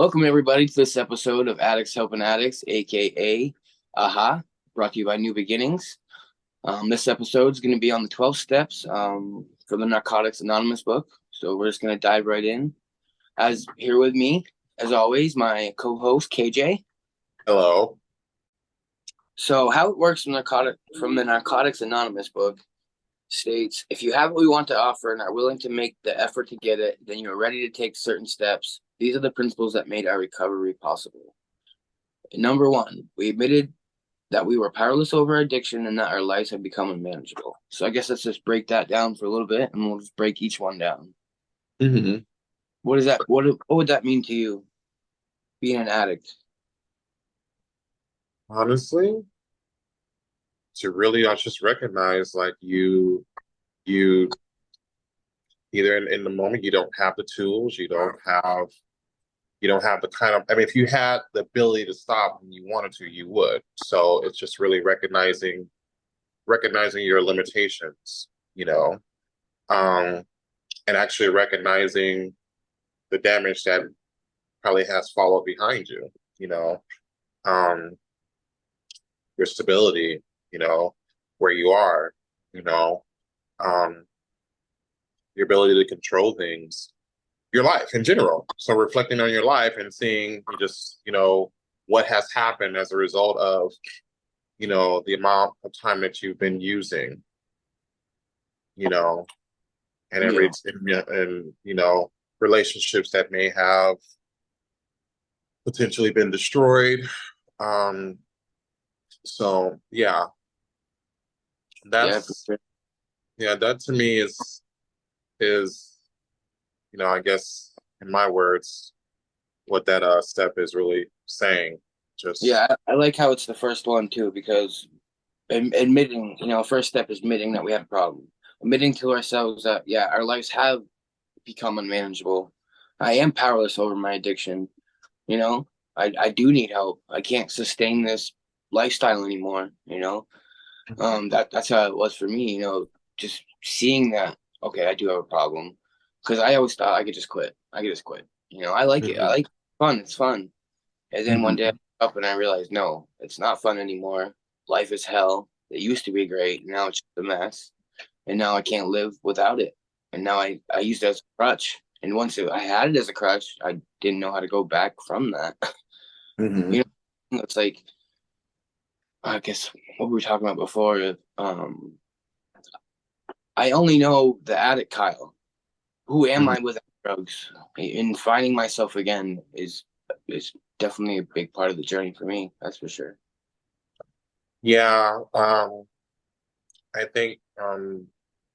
Welcome everybody to this episode of Addicts Helping Addicts, aka A.H.A, brought to you by New Beginnings. This episode is going to be on the 12 steps from the Narcotics Anonymous book. So we're just going to dive right in. As here with me, as always, my co-host KJ. Hello. So how it works from the Narcotics Anonymous book states, if you have what we want to offer and are willing to make the effort to get it, then you're ready to take certain steps. These are the principles that made our recovery possible. Number one, we admitted that we were powerless over addiction and that our lives had become unmanageable. So I guess let's just break that down for a little bit and we'll just break each one down. hmm What is that? What would that mean to you, being an addict? Honestly, to really I just recognize like you either in the moment you don't have the tools, you don't have the kind of, I mean, if you had the ability to stop and you wanted to, you would. So it's just really recognizing your limitations, um, and actually recognizing the damage that probably has followed behind you, you know. Um, your stability, where you are, you know, um, your ability to control things, your life in general. So reflecting on your life and seeing what has happened as a result of, the amount of time that you've been using, you know, and Yeah. relationships that may have potentially been destroyed. Um, so Yeah, for that's sure. that to me is I guess in my words, what that step is really saying. Just Yeah, I like how it's the first one too, because admitting, first step is admitting that we have a problem. Admitting to ourselves that, yeah, our lives have become unmanageable. I am powerless over my addiction. You know, I do need help. I can't sustain this lifestyle anymore. That's how it was for me. Just seeing that, okay, I do have a problem, because I always thought I could just quit. I could just quit. I like it. I Mhm. like fun. It's fun. And then one day I Mhm. woke up and I realized, no, it's not fun anymore. Life is hell. It used to be great. Now it's just a mess. And now I can't live without it. And now I use it as a crutch. And I had it as a crutch, I didn't know how to go back from that. Mhm. It's like, I guess what we were talking about before. I only know the addict Kyle. Who am Mhm. I without drugs? And finding myself again is definitely a big part of the journey for me. That's for sure. Yeah, I think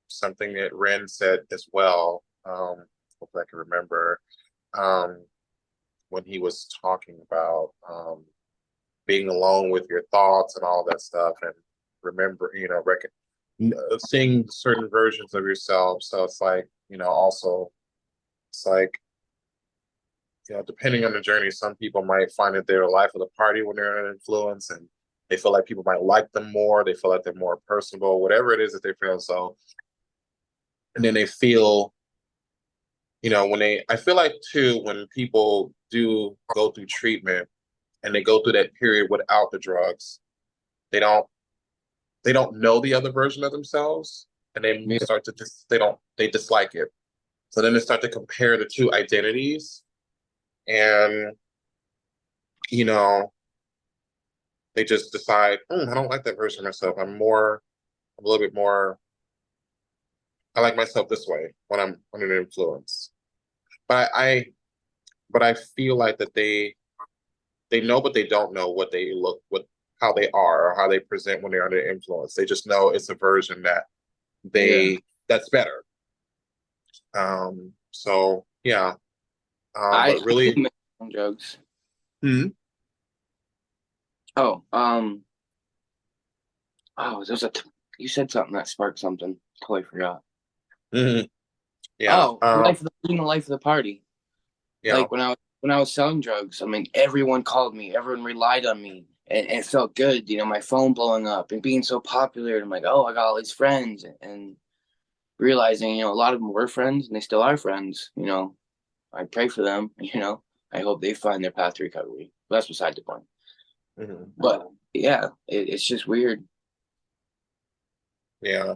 something that Ren said as well. Hopefully I can remember um, when he was talking about being alone with your thoughts and all that stuff, and remember, seeing certain versions of yourself. So it's like, also it's like depending on the journey, some people might find that they're the life of the party when they're under influence, and they feel like people might like them more. They feel like they're more personable, whatever it is that they feel. So, and then they feel, I feel like too, when people do go through treatment and they go through that period without the drugs, they don't, they don't know the other version of themselves, and they Yeah. start to they dislike it. So then they start to compare the two identities, and you know they just decide, I don't like that version of myself. I'm a little bit more, I like myself this way when I'm under an influence. But but I feel like that they know, but they don't know how they are or how they present when they're under influence. They just know it's a version Yeah. that's better. So yeah. I But really, make my own drugs. hmm Oh, there's you said something that sparked something. Totally forgot. hmm yeah, Oh, being the life of the party. yeah, Like when I was selling drugs, I mean, everyone called me, everyone relied on me, and it felt good. My phone blowing up and being so popular. And I'm like, oh, I got all these friends, and realizing, a lot of them were friends and they still are friends. I pray for them. I hope they find their path to recovery. But that's beside the point. Mhm. But yeah, it's just weird. Yeah.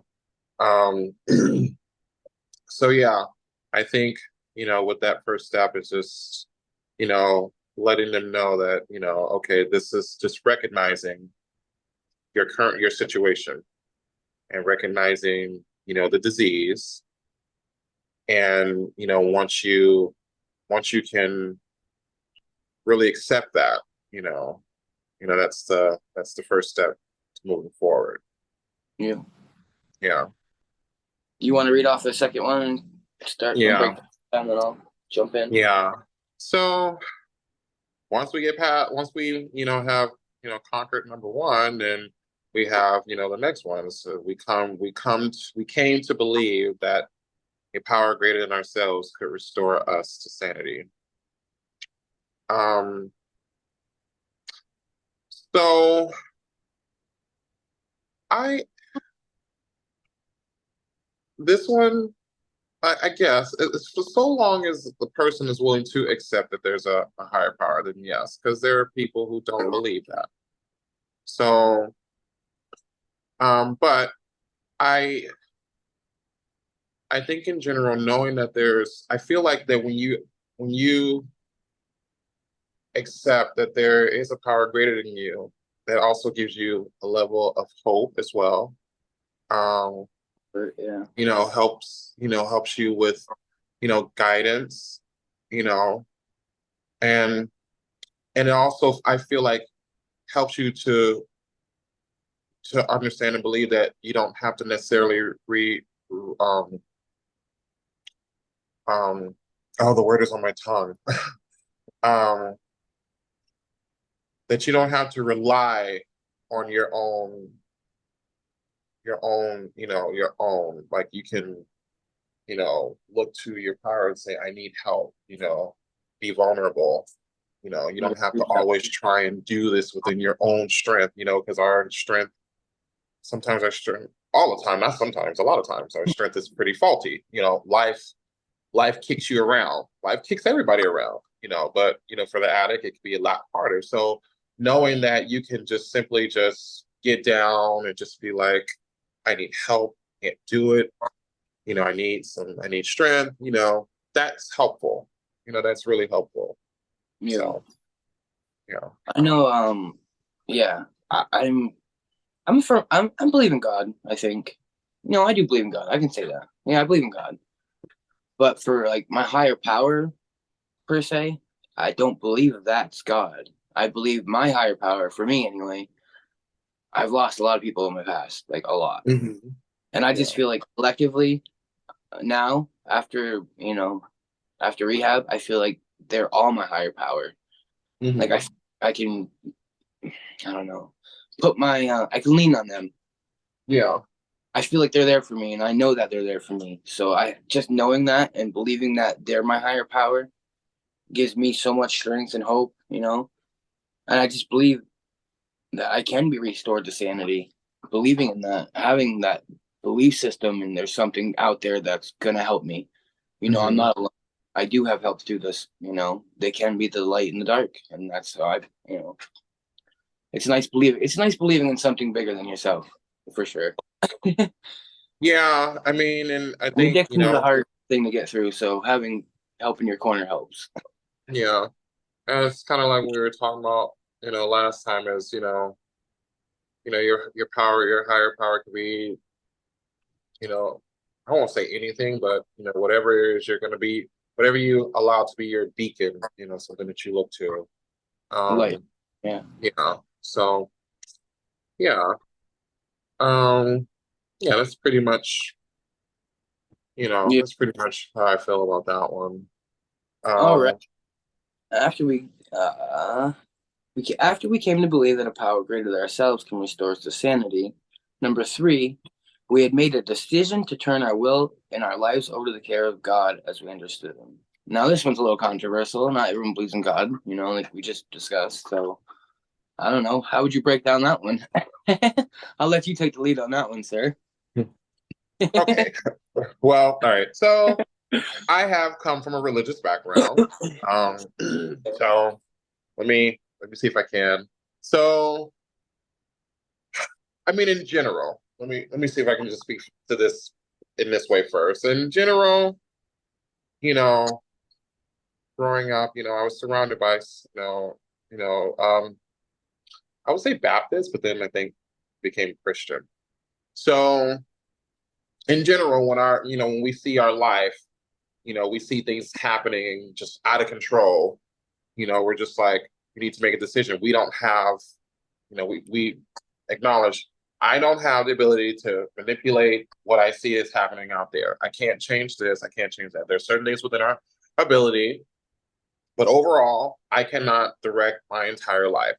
Um, so yeah, I think, with that first step is just, letting them know that, okay, this is just recognizing your situation and recognizing, the disease. And, once you can really accept that, you know, that's the first step to moving forward. Yeah. Yeah. You want to read off the second one and start and break Yeah. down, and I'll jump in. Yeah. So once we, have, conquered number one, then we have, the next one. So we came to believe that a power greater than ourselves could restore us to sanity. Um, so I this one, I guess, it's for so long as the person is willing to accept that there's a higher power, then yes, because there are people who don't believe that. So, but I I think in general, knowing that I feel like that when you accept that there is a power greater than you, that also gives you a level of hope as well. Um, Yeah. helps you with, guidance, you know, and it also, I feel like, helps you to understand and believe that you don't have to necessarily um um oh, the word is on my tongue. um that you don't have to rely on your own, like you can, look to your power and say, I need help, be vulnerable. You don't have to Yeah. always try and do this within your own strength, because our strength, sometimes our strength, all the time, not sometimes, a lot of times, our strength is pretty faulty. Life kicks you around. Life kicks everybody around, but for the addict, it can be a lot harder. So knowing that you can just simply just get down and just be like, I need help, can't do it, I need strength, that's helpful. That's really helpful. Yeah. So, yeah. I know. Yeah. I'm believing God. I think. I do believe in God. I can say that. Yeah, I believe in God. But for like my higher power per se, I don't believe that's God. I believe my higher power, for me anyway. I've lost a lot of people in my past, like a lot, Hmm. and I just Yeah. feel like collectively now, after rehab, I feel like they're all my higher power. Like Hmm. I can, I don't know, I can lean on them. Yeah. I feel like they're there for me, and I know that they're there for me. So I just knowing that and believing that they're my higher power gives me so much strength and hope. And I just believe that I can be restored to sanity. Believing in that, having that belief system, and there's something out there that's gonna help me. I'm Hmm. not alone. I do have help to do this. They can be the light in the dark, and that's how it's nice believing in something bigger than yourself, for sure. Yeah. I mean, and I And think, addiction is a hard thing to get through, so having help in your corner helps. yeah. And it's kind of like we were talking about, last time is, your power, your higher power could be, you know, I won't say anything, but whatever it is you're gonna be, whatever you allow to be your beacon, something that you look to. Light. Um, Yeah. so yeah. Um, yeah, Yeah. that's pretty much how I feel about that one. All right. Um, After after we came to believe that a power greater than ourselves can restore us to sanity. Number three, we had made a decision to turn our will and our lives over to the care of God as we understood Him. Now, this one's a little controversial. Not everyone believes in God, like we just discussed. So, I don't know. How would you break down that one? I'll let you take the lead on that one, sir. okay. Well, all right. So. I have come from a religious background. Um, so let me see if I can. So, I mean, in general, let me see if I can just speak to this in this way first. In general, you know, growing up, I was surrounded by, you know, um, I would say Baptist, but then I think became Christian. So, in general, when we see our life, we see things happening just out of control. We're just like, we need to make a decision. We don't have, we acknowledge I don't have the ability to manipulate what I see is happening out there. I can't change this. I can't change that. There's certain things within our ability, but overall, I cannot direct my entire life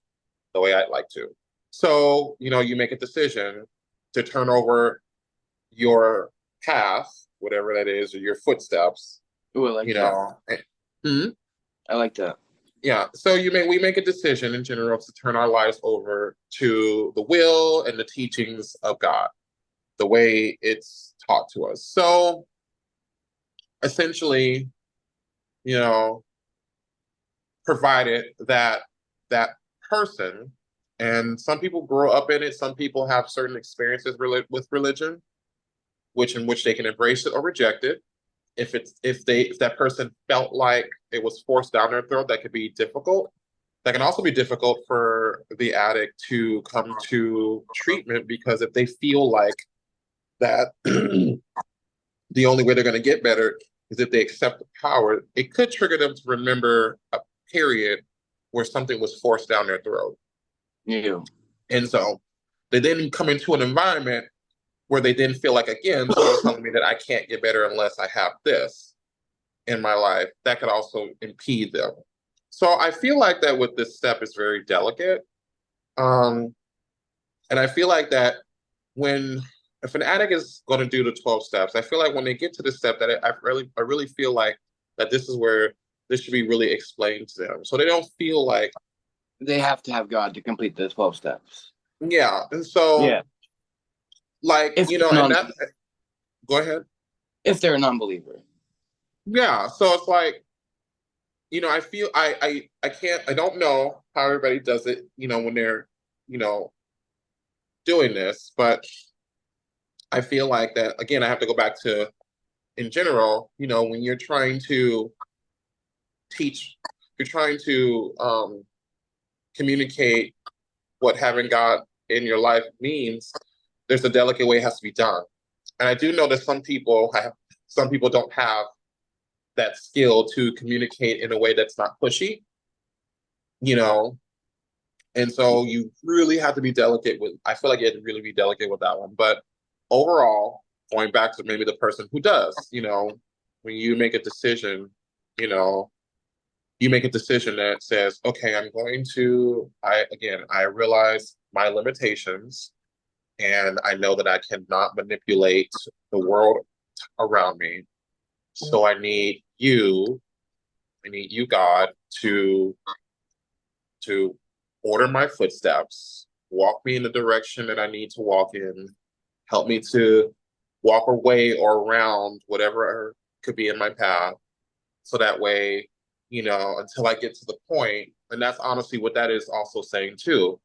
the way I'd like to. So, you make a decision to turn over your path, whatever that is, or your footsteps, Ooh, I like you that. know. Mhm. I like that. Yeah. So we make a decision in general to turn our lives over to the will and the teachings of God, the way it's taught to us. So essentially, you know, provided that person, and some people grow up in it, some people have certain experiences with religion, which they can embrace it or reject it. If that person felt like it was forced down their throat, that could be difficult. That can also be difficult for the addict to come to treatment, because if they feel like that the only way they're going to get better is if they accept the power, it could trigger them to remember a period where something was forced down their throat. You. And so they then come into an environment where they then feel like, again, someone's telling me that I can't get better unless I have this in my life. That could also impede them. So I feel like that with this step is very delicate. Um, and I feel like that when if an addict is going to do the 12 steps, I feel like when they get to this step, that I really feel like that this is where this should be really explained to them, so they don't feel like, They have to have God to complete the 12 steps. yeah. And so, Yeah. like, If they're and non that, go ahead. if they're a non-believer. Yeah. So it's like, I feel I can't, I don't know how everybody does it, when they're, you know, doing this, but I feel like that again, I have to go back to in general, when you're trying to teach, you're trying to communicate what having God in your life means, there's a delicate way it has to be done. And I do know that some people don't have that skill to communicate in a way that's not pushy, you know. And so you really have to be delicate with, I feel like you have to really be delicate with that one. But overall, going back to maybe the person who does, when you make a decision, you know, you make a decision that says, okay, I realize my limitations, and I know that I cannot manipulate the world around me. So I need you, God, to order my footsteps, walk me in the direction that I need to walk in, help me to walk away or around whatever could be in my path. So that way, until I get to the point, and that's honestly what that is also saying too,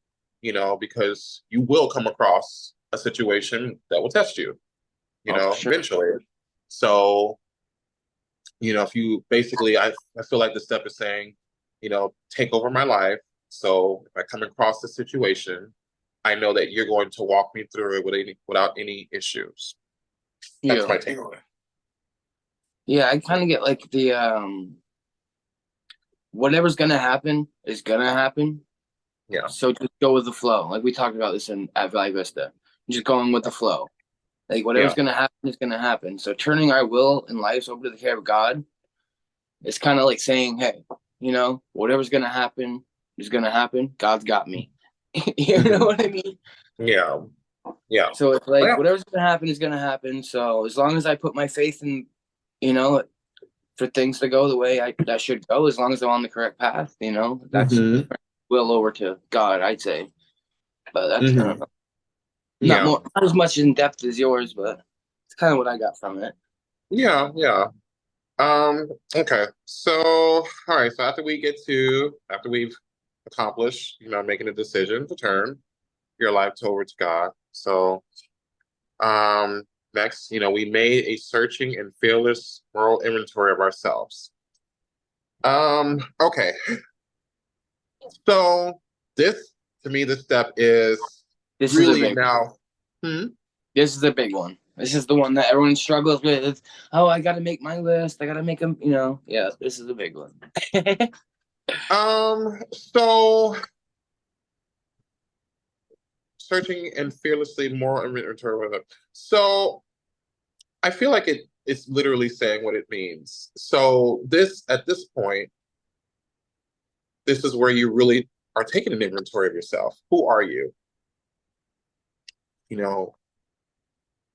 because you will come across a situation that will test you, Oh, for sure. eventually. So, if you basically, I feel like the step is saying, take over my life. So if I come across the situation, I know that you're going to walk me through it without any issues. That's Yeah. my take on it. Yeah, I kind of get like the whatever's gonna happen is gonna happen. Yeah. So just go with the flow. Like we talked about this in at Valley Vista. Just going with the flow. Like whatever's Yeah. gonna happen is gonna happen. So turning our will and lives over to the care of God is kind of like saying, hey, whatever's gonna happen is gonna happen. God's got me. You know Hmm. what I mean? Yeah. Yeah. So it's like Well, whatever's gonna happen is gonna happen. So as long as I put my faith in, you know, for things to go the way that should go, as long as I'm on the correct path, that's hmm will over to God, I'd say. But that's kind hmm of Yeah. not as much in depth as yours, but it's kind of what I got from it. Yeah. Yeah. Okay. So, all right. So after we've accomplished, making a decision to turn your life over to God. So, um, next, we made a searching and fearless moral inventory of ourselves. Okay. So this, to me, this step is This is a really big. now. Hmm? This is a big one. This is the one that everyone struggles with. It's, oh, I got to make my list. I got to make them. Yeah. This is a big one. So searching and fearlessly moral inventory of it. So I feel like it's literally saying what it means. So this at this point, this is where you really are taking an inventory of yourself. Who are you? You know,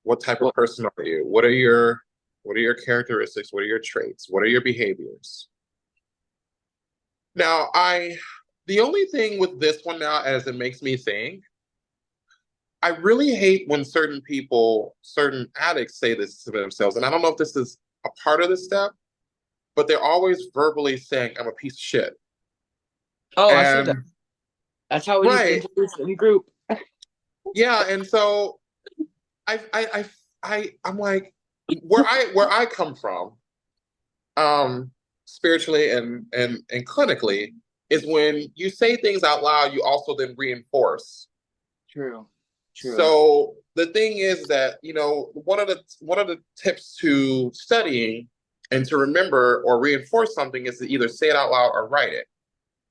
what type of Well, person are you? What are your characteristics? What are your traits? What are your behaviors? Now, the only thing with this one now, as it makes me think, I really hate when certain addicts say this to themselves. And I don't know if this is a part of the step, but they're always verbally saying, I'm a piece of shit. oh, I said that. And That's how it is right. introduced in group. Yeah. And so I'm like, where I come from, um, spiritually and clinically, is when you say things out loud, you also then reinforce. True. True. So the thing is that, one of the tips to studying and to remember or reinforce something is to either say it out loud or write it.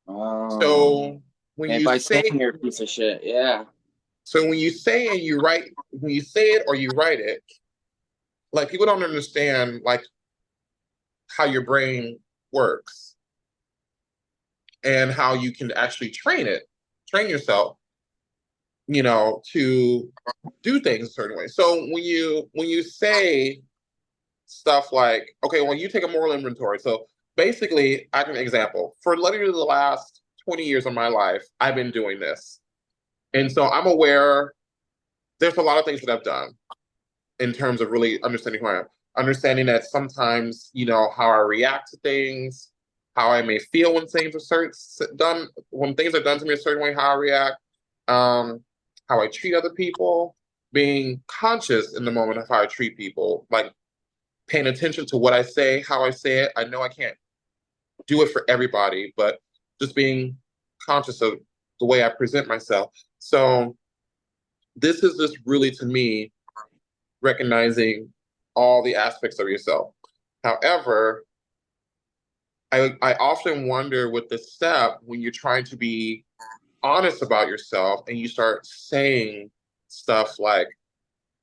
Um. So when And you by saying say you're a piece of shit, yeah. so when you say and you write when you say it or you write it, like people don't understand like how your brain works and how you can actually train yourself, to do things a certain way. So when you say stuff like, okay, when you take a moral inventory, so basically, I can example for literally the last 20 years of my life, I've been doing this. And so I'm aware there's a lot of things that I've done in terms of really understanding who I am. Understanding that sometimes, how I react to things, how I may feel when things are done to me a certain way, how I react, how I treat other people, being conscious in the moment of how I treat people, like paying attention to what I say, how I say it. I know I can't do it for everybody, but just being conscious of the way I present myself. So this is just really to me recognizing all the aspects of yourself. However, I often wonder with this step when you're trying to be honest about yourself and you start saying stuff like,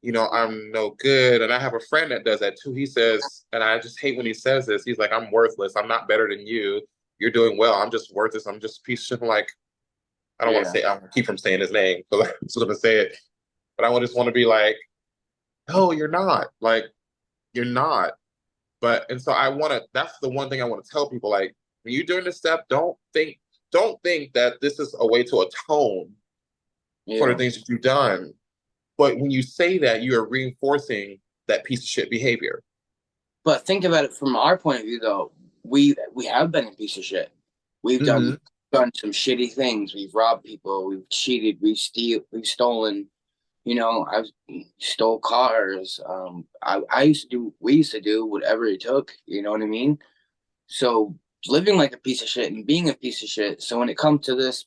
I'm no good. And I have a friend that does that too. He says, and I just hate when he says this, he's like, I'm worthless. I'm not better than you. You're doing well. I'm just worthless. I'm just a piece of shit. I'm like, I don't want to Yeah. say, I'm gonna keep from saying his name, so I'm just gonna say it. But I just want to be like, no, you're not. Like, you're not. And so that's the one thing I want to tell people. Like, when you're doing this step, don't think that this is a way to atone for the Yeah. things that you've done. But when you say that, you are reinforcing that piece of shit behavior. But think about it from our point of view, though. We have been a piece of shit. We've Mm-hmm. done some shitty things. We've robbed people. We've cheated. We've stolen. I've stole cars. I used to do. We used to do whatever it took. You know what I mean? So living like a piece of shit and being a piece of shit. So when it comes to this,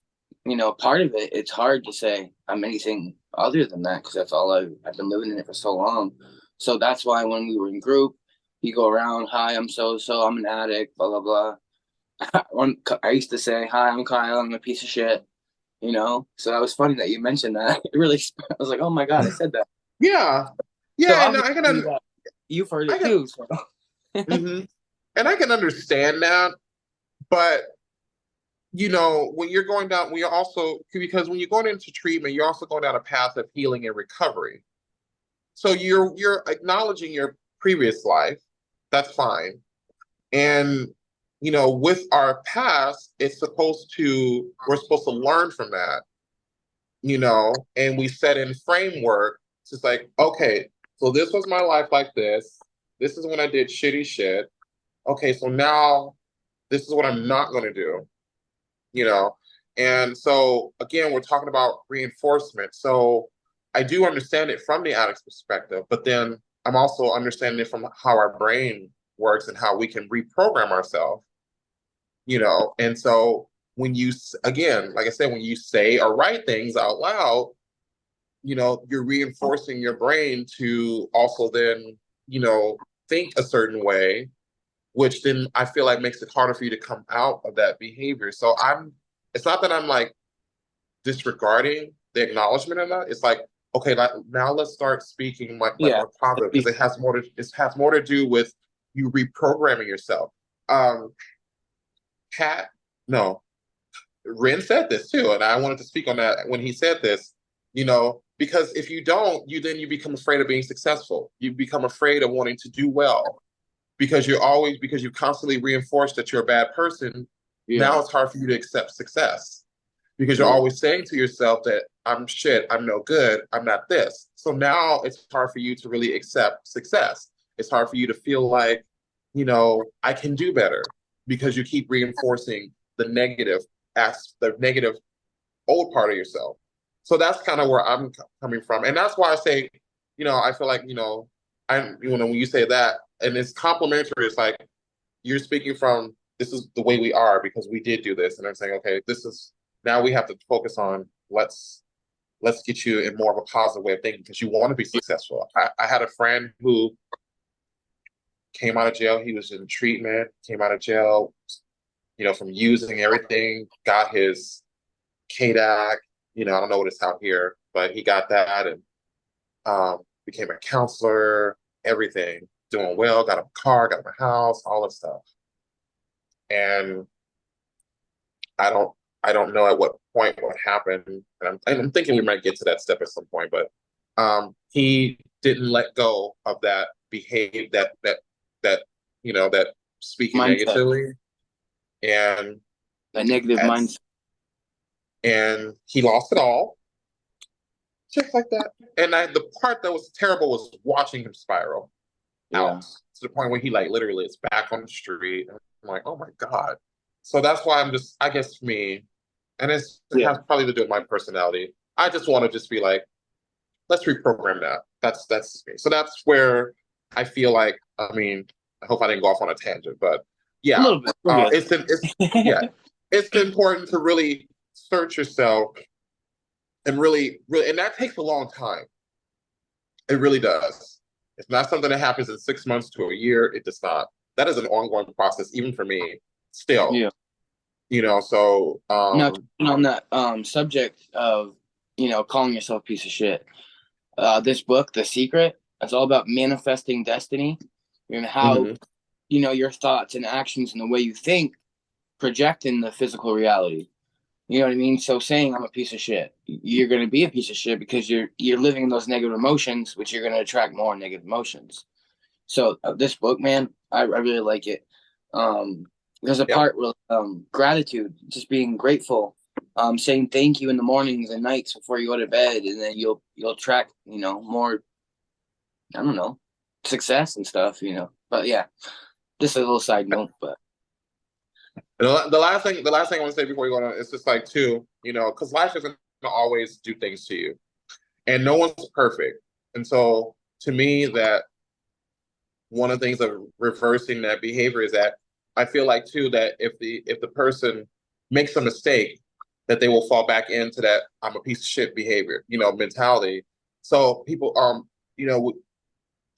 part of it, it's hard to say I'm anything other than that because that's all I've been living in it for so long. So that's why when we were in group, you go around, hi, I'm so so, I'm an addict, blah blah blah. I used to say, hi, I'm Kyle, I'm a piece of shit. So that was funny that you mentioned that. It really, I was like, oh my god, I said that. Yeah, So yeah, and I can, obviously, you've heard I it can, too. So hmm and I can understand that. But when you're going down, we are also because when you're going into treatment, you're also going down a path of healing and recovery. So you're acknowledging your previous life. That's fine. And with our past, we're supposed to learn from that, and we set in framework. It's just like, okay, so this was my life like this. This is when I did shitty shit. okay, so now this is what I'm not going to do, you know? And so again, we're talking about reinforcement. So I do understand it from the addict's perspective, but then I'm also understanding it from how our brain works and how we can reprogram ourselves, you know? And so when you, again, like I said, when you say or write things out loud, you know, you're reinforcing your brain to also then, you know, think a certain way, which then I feel like makes it harder for you to come out of that behavior. So it's not that I'm like disregarding the acknowledgement of that. It's like, okay, like, now let's start speaking like Yeah. more positive because it has more to do with you reprogramming yourself. Um, Pat, no, Ren said this too, and I wanted to speak on that when he said this, you know, because if you don't, you become afraid of being successful. You become afraid of wanting to do well because you constantly reinforce that you're a bad person. Now Yeah. it's hard for you to accept success because you're Yeah. always saying to yourself that I'm shit, I'm no good, I'm not this. So now it's hard for you to really accept success. It's hard for you to feel like, you know, I can do better because you keep reinforcing the negative old part of yourself. So that's kind of where I'm coming from. And that's why I say, you know, I feel like, when you say that, and it's complimentary, it's like you're speaking from this is the way we are because we did do this. And I'm saying, okay, this is now we have to focus on let's get you in more of a positive way of thinking because you want to be successful. I had a friend who came out of jail. He was in treatment, came out of jail, you know, from using everything, got his KDAC, you know, I don't know what it's out here, but he got that and became a counselor, everything, doing well, got a car, got a house, all this stuff. And I don't I don't know at what point what happened. And I'm thinking we might get to that step at some point, but he didn't let go of that behave that that speaking Mindset. negatively and That negative at, mindset. and he lost it all just like that. And the part that was terrible was watching him spiral out Yeah. to the point where he like literally is back on the street. And I'm like, oh my God. So that's why I'm just, I guess for me, and it Yeah. has probably to do with my personality. I just want to just be like, let's reprogram that. That's me. So that's where I feel like, I mean, I hope I didn't go off on a tangent, but A yeah, little bit. We're good. yeah, it's important to really search yourself and really, and that takes a long time. It really does. It's not something that happens in 6 months to a year. It does not. That is an ongoing process, even for me. Still, Yeah. so Now, on that subject of calling yourself a piece of shit. This book, The Secret, it's all about manifesting destiny and how mhm. your thoughts and actions and the way you think project in the physical reality. You know what I mean? So saying I'm a piece of shit, you're going to be a piece of shit because you're living in those negative emotions, which you're going to attract more negative emotions. So this book, man, I really like it. There's a Yep. part with gratitude, just being grateful, saying thank you in the mornings and nights before you go to bed, and then you'll track more, I don't know, success and stuff. But yeah, just a little side note. But The last thing I want to say before we go on is just like too, because life isn't gonna always do things to you, and no one's perfect. And so, to me, that one of the things of reversing that behavior is that I feel like too that if the person makes a mistake, that they will fall back into that I'm a piece of shit behavior, mentality. So people,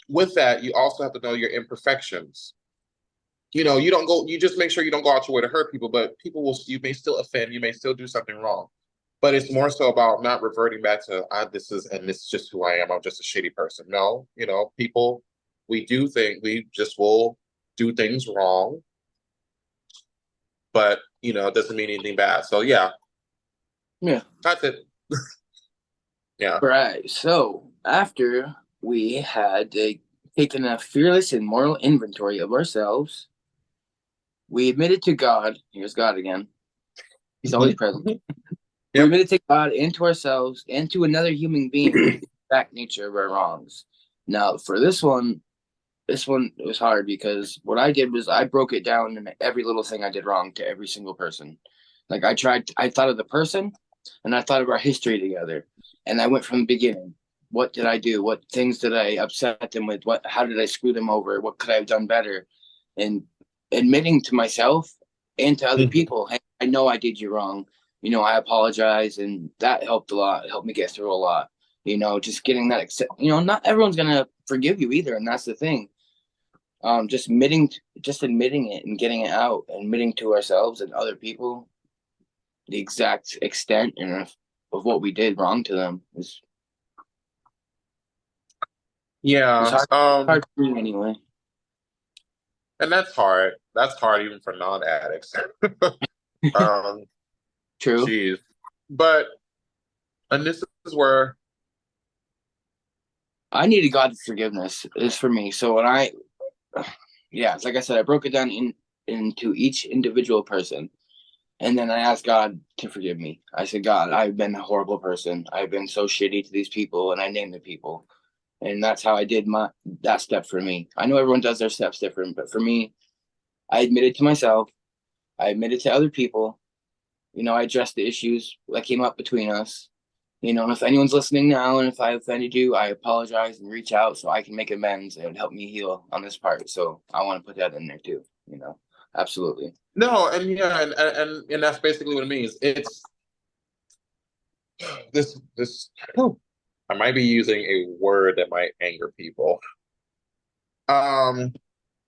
with that, you also have to know your imperfections. You don't go, you just make sure you don't go out your way to hurt people, but you may still offend, you may still do something wrong. But it's more so about not reverting back to this is just who I am. I'm just a shitty person. No, people, we just will do things wrong, but it doesn't mean anything bad. So yeah, yeah, that's it. Yeah. right. So after we had taken a fearless and moral inventory of ourselves, we admitted to God. Here's God again. He's always present. We Yep. admitted to God and to ourselves and to another human being the exact nature of our wrongs. Now, for this one, this one was hard because what I did was I broke it down in every little thing I did wrong to every single person. Like I thought of the person and I thought of our history together. And I went from the beginning. What did I do? What things did I upset them with? How did I screw them over? What could I have done better? And admitting to myself and to other Mhm. people, hey, I know I did you wrong. I apologize. And that helped a lot. It helped me get through a lot. Just getting that accept, not everyone's going to forgive you either. And that's the thing. Just admitting it and getting it out, admitting to ourselves and other people the exact extent and of what we did wrong to them was Yeah. hard for me anyway. And that's hard. That's hard even for non-addicts. Um, True. geez. But and this is where I needed God's forgiveness is for me. So when yeah, it's like I said, I broke it down into each individual person, and then I asked God to forgive me. I said, God, I've been a horrible person. I've been so shitty to these people, and I named the people, and that's how I did my that step for me. I know everyone does their steps different, but for me, I admitted to myself. I admitted to other people. I addressed the issues that came up between us. And if anyone's listening now and if I offended you, I apologize and reach out so I can make amends and help me heal on this part. So I want to put that in there too. Absolutely. no, and yeah, and that's basically what it means. It's this. I might be using a word that might anger people. Um,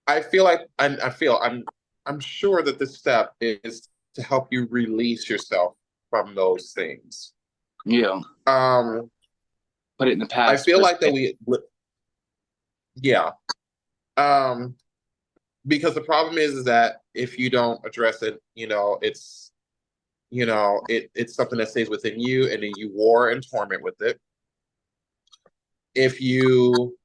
I feel like I'm sure that this step is to help you release yourself from those things. Yeah. Um, Put it in the I past feel per like that se. yeah. Um, because the problem is that if you don't address it, it's something that stays within you, and then you war and torment with it. If you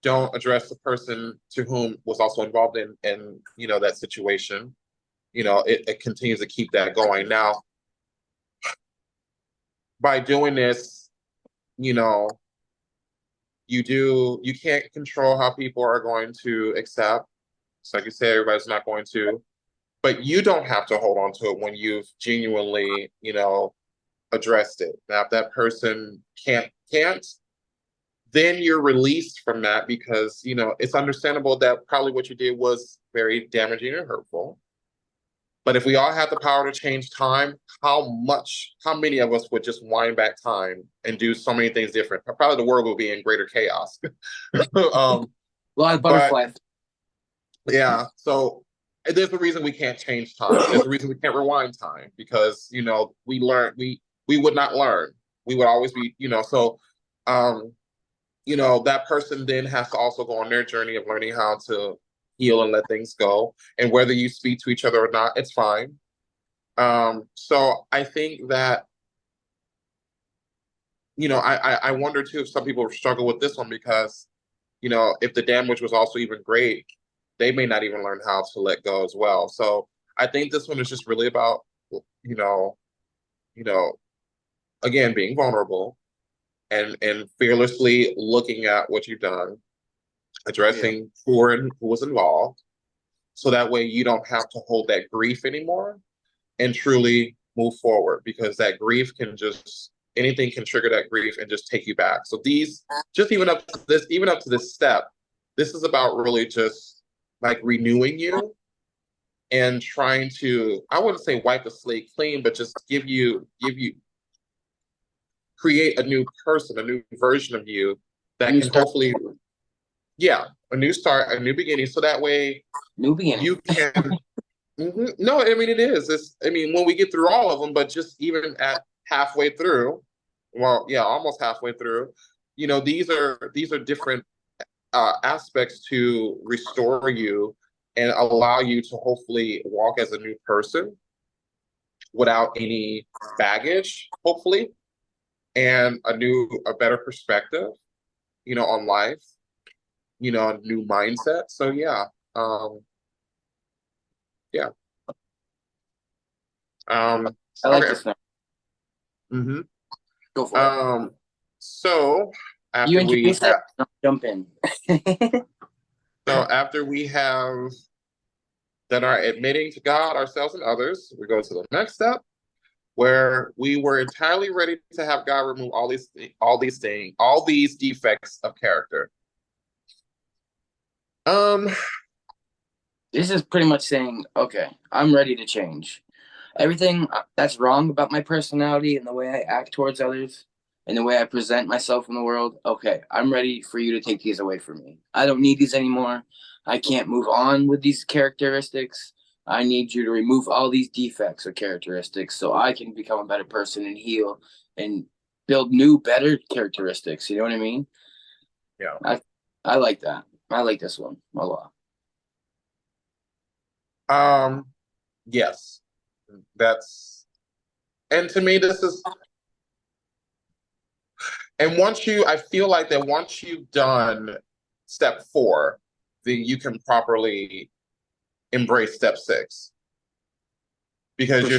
don't address the person to whom was also involved in that situation, it continues to keep that going. Now, by doing this, you know, you can't control how people are going to accept. So like you said, everybody's not going to, but you don't have to hold on to it when you've genuinely, addressed it. Now, if that person can't, then you're released from that because, it's understandable that probably what you did was very damaging and hurtful. But if we all had the power to change time, how many of us would just wind back time and do so many things different? Probably the world would be in greater chaos. um, A lot of but butterfly. yeah, so there's a reason we can't change time. There's a reason we can't rewind time because we would not learn. We would always be, so um, that person then has to also go on their journey of learning how to heal and let things go. And whether you speak to each other or not, it's fine. So I think that, I wonder too if some people struggle with this one because, if the damage was also even great, they may not even learn how to let go as well. So I think this one is just really about, you know, you know, again, being vulnerable and fearlessly looking at what you've done, Yeah. addressing who was involved, so that way you don't have to hold that grief anymore and truly move forward because that grief can just anything can trigger that grief and just take you back. So these just even up to this step, this is about really just like renewing you and trying to I wouldn't say wipe the slate clean, but just give you create a new person, a new version of you that New can start. hopefully yeah, a new start, a new beginning. So that way New beginning. you can no, I mean it is. I mean, when we get through all of them, but just even at halfway through, well, yeah, almost halfway through, these are different aspects to restore you and allow you to hopefully walk as a new person without any baggage, hopefully, and a better perspective, on life, a new mindset. So um, yeah. I like Okay. this now. Mm-hmm. Go for it. So You after we introduce it. have, I'll jump in. So after we have done our admitting to God, ourselves, and others, we go to the next step where we were entirely ready to have God remove all these defects of character. Um, This is pretty much saying, okay, I'm ready to change. Everything that's wrong about my personality and the way I act towards others and the way I present myself in the world, okay, I'm ready for you to take these away from me. I don't need these anymore. I can't move on with these characteristics. I need you to remove all these defects or characteristics so I can become a better person and heal and build new, better characteristics. You know what I mean? yeah. I I like that. I like this one a lot. Um, yes. That's and to me this is and once you I feel like that once you've done step four, then you can properly embrace step six because For sure.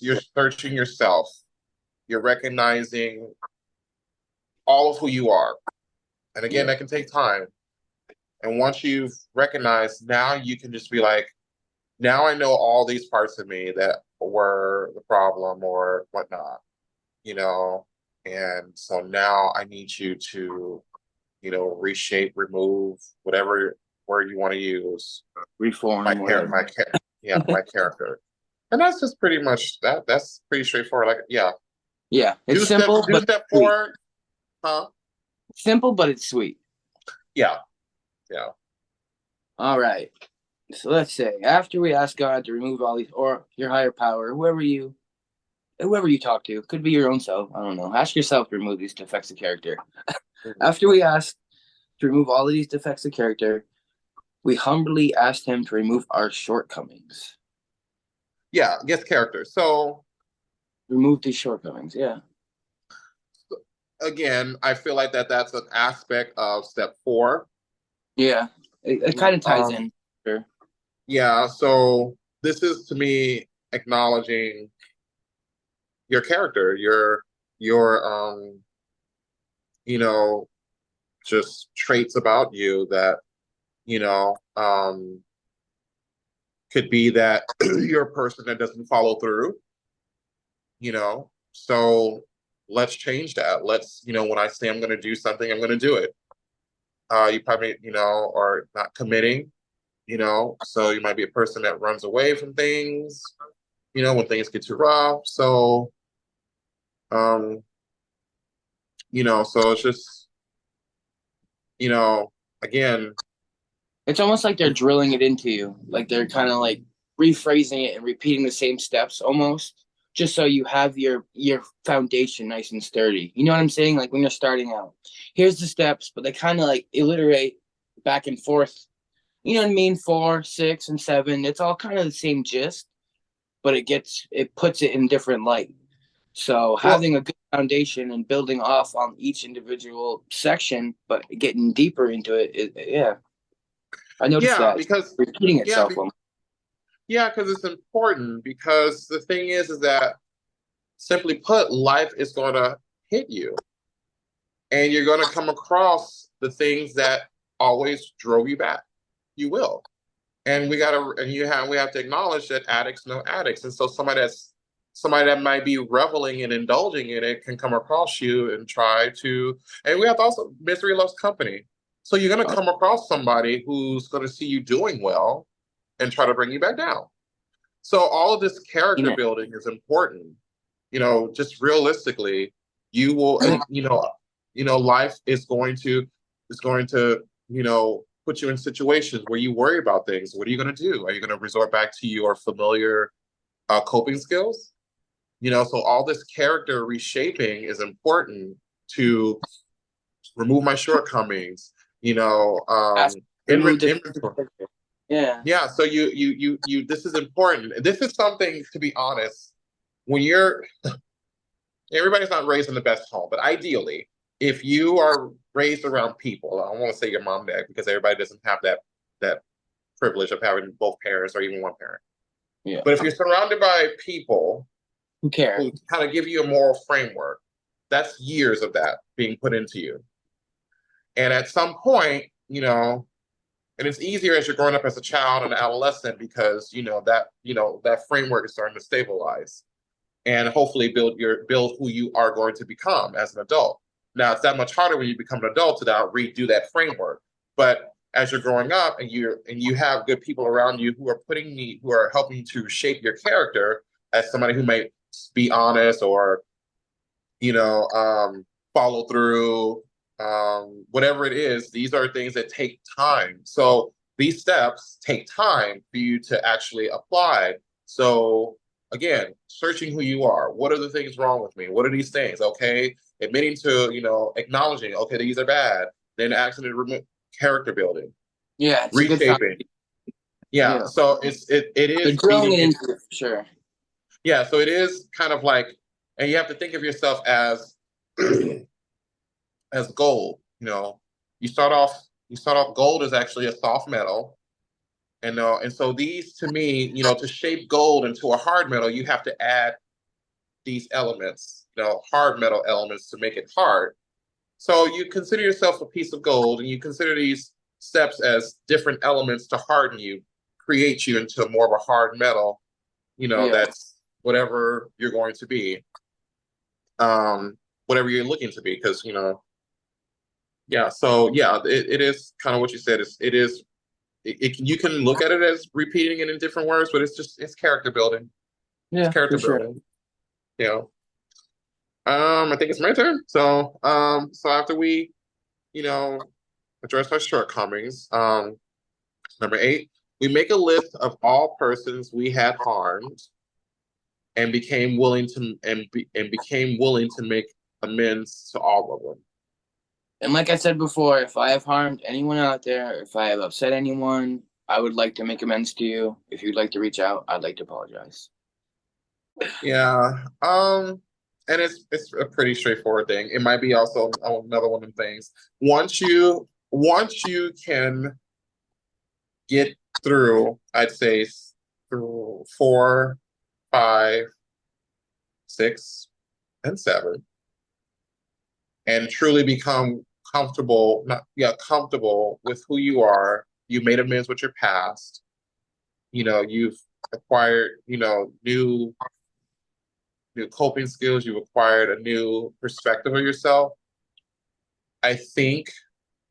you're searching yourself, you're recognizing all of who you are. And again, Yeah. that can take time. And once you've recognized, now you can just be like, now I know all these parts of me that were the problem or whatnot, you know. And so now I need you to, reshape, remove whatever word you want to use. Reform, whatever. My character. And that's just pretty much that. That's pretty straightforward. Like, yeah, Yeah. It's simple do but step sweet. four, huh? Simple but it's sweet. Yeah, yeah. All right. So let's say after we ask God to remove all these, or your higher power, whoever you talk to, could be your own self. I don't know. Ask yourself to remove these defects of character. Mhm. After we ask to remove all of these defects of character, we humbly asked Him to remove our shortcomings. Yeah, yes, character. So Remove these shortcomings. Yeah. again, I feel like that's an aspect of step four. Yeah. It kind of ties Um, in. Sure. yeah, so this is to me acknowledging your character, your you know, just traits about you that, you know, could be that you're a person that doesn't follow through, you know. So let's change that. Let's, when I say I'm gonna do something, I'm gonna do it. You probably, are not committing, so you might be a person that runs away from things, when things get too rough. So, um, so it's just, you know, again, It's almost like they're drilling it into you. Like they're kind of like rephrasing it and repeating the same steps almost, just so you have your foundation nice and sturdy. You know what I'm saying? Like when you're starting out, here's the steps, but they kind of like alliterate back and forth. You know what I mean? 4, 6, and 7. It's all kind of the same gist, but it puts it in different light. So well, having a good foundation and building off on each individual section, but getting deeper into yeah, I noticed yeah, that because, repeating yeah, itself. yeah, because it's important because the thing is that simply put, life is going to hit you and you're going to come across the things that always drove you back. You will. And we have to acknowledge that addicts know addicts. And so somebody that might be reveling and indulging in it can come across you and try to, and we have to also, misery loves company. So you're going to Oh, come across somebody who's going to see you doing well and try to bring you back down. So all of this character amen. building is important. Just realistically, you will, and life is going to, put you in situations where you worry about things. What are you going to do? Are you going to resort back to your familiar coping skills? So all this character reshaping is important to remove my shortcomings. Ask remove the Inventory. yeah. Yeah, so you this is important. This is something, to be honest, when everybody's not raised in the best home, but ideally, if you are raised around people, I don't want to say your mom and dad because everybody doesn't have that privilege of having both parents or even one parent. Yeah. But if you're surrounded by people Who cares? who kind of give you a moral framework, that's years of that being put into you. And at some point, And it's easier as you're growing up as a child and an adolescent because that framework is starting to stabilize and hopefully build who you are going to become as an adult. Now it's that much harder when you become an adult to now redo that framework. But as you're growing up and you have good people around you who are helping to shape your character as somebody who might be honest or you know, follow through, whatever it is, these are things that take time. So these steps take time for you to actually apply. So again, searching who you are. What are the things wrong with me? What are these things? Okay. Admitting to, acknowledging, okay, these are bad. Then actually character building, Yeah, it's a good foundation. reshaping. Yeah. Yeah, So it they're is drilling feeding it it. into it for sure. Yeah. So it is kind of like, and you have to think of yourself as as gold. You start off gold is actually a soft metal. And so these to me, to shape gold into a hard metal, you have to add these elements, hard metal elements to make it hard. So you consider yourself a piece of gold and you consider these steps as different elements to harden you, create you into more of a hard metal, Yeah, that's whatever you're going to be, um, whatever you're looking to be, because yeah, so yeah, it is kind of what you said. You can look at it as repeating it in different words, but it's character building. It's yeah, character for sure. building. You know. I think it's my turn. So after we, you know, address our shortcomings, number 8, we make a list of all persons we had harmed and became willing to make amends to all of them. And like I said before, if I have harmed anyone out there, if I have upset anyone, I would like to make amends to you. If you'd like to reach out, I'd like to apologize. Yeah. And it's a pretty straightforward thing. It might be also another one of the things. Once you can get through, I'd say through 4, 5, 6, and 7, and truly become comfortable, not yeah, comfortable with who you are. You made amends with your past. You've acquired, new coping skills. You've acquired a new perspective of yourself. I think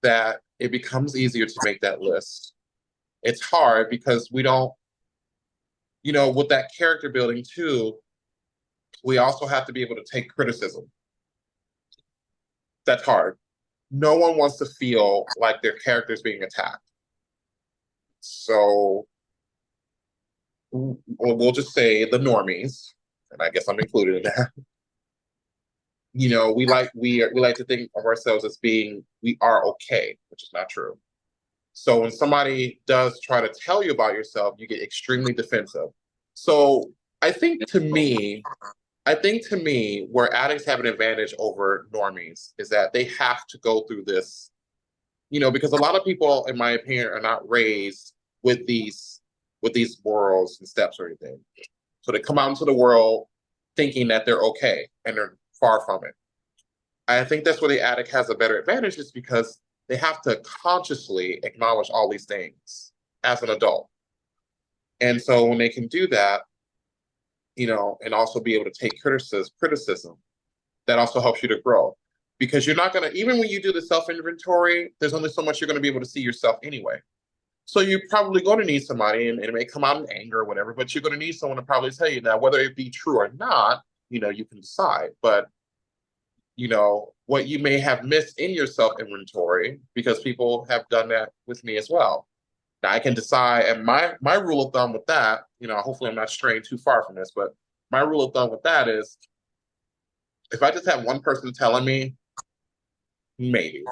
that it becomes easier to make that list. It's hard because we don't, with that character building too, we also have to be able to take criticism. That's hard. No one wants to feel like their character is being attacked. So we'll just say the normies, and I guess I'm included in that. We like to think of ourselves as being we are okay, which is not true. So when somebody does try to tell you about yourself, you get extremely defensive. So I think to me, where addicts have an advantage over normies is that they have to go through this, because a lot of people, in my opinion, are not raised with these morals and steps or anything. So they come out into the world thinking that they're okay, and they're far from it. I think that's where the addict has a better advantage, is because they have to consciously acknowledge all these things as an adult. And so when they can do that, and also be able to take criticism, that also helps you to grow. Because you're not going to, even when you do the self inventory, there's only so much you're going to be able to see yourself anyway. So you're probably going to need somebody, and it may come out in anger or whatever, but you're going to need someone to probably tell you that. Whether it be true or not, you can decide. But, what you may have missed in your self inventory, because people have done that with me as well. Now I can decide, and my rule of thumb with that, hopefully I'm not straying too far from this, but my rule of thumb with that is, if I just have one person telling me, maybe.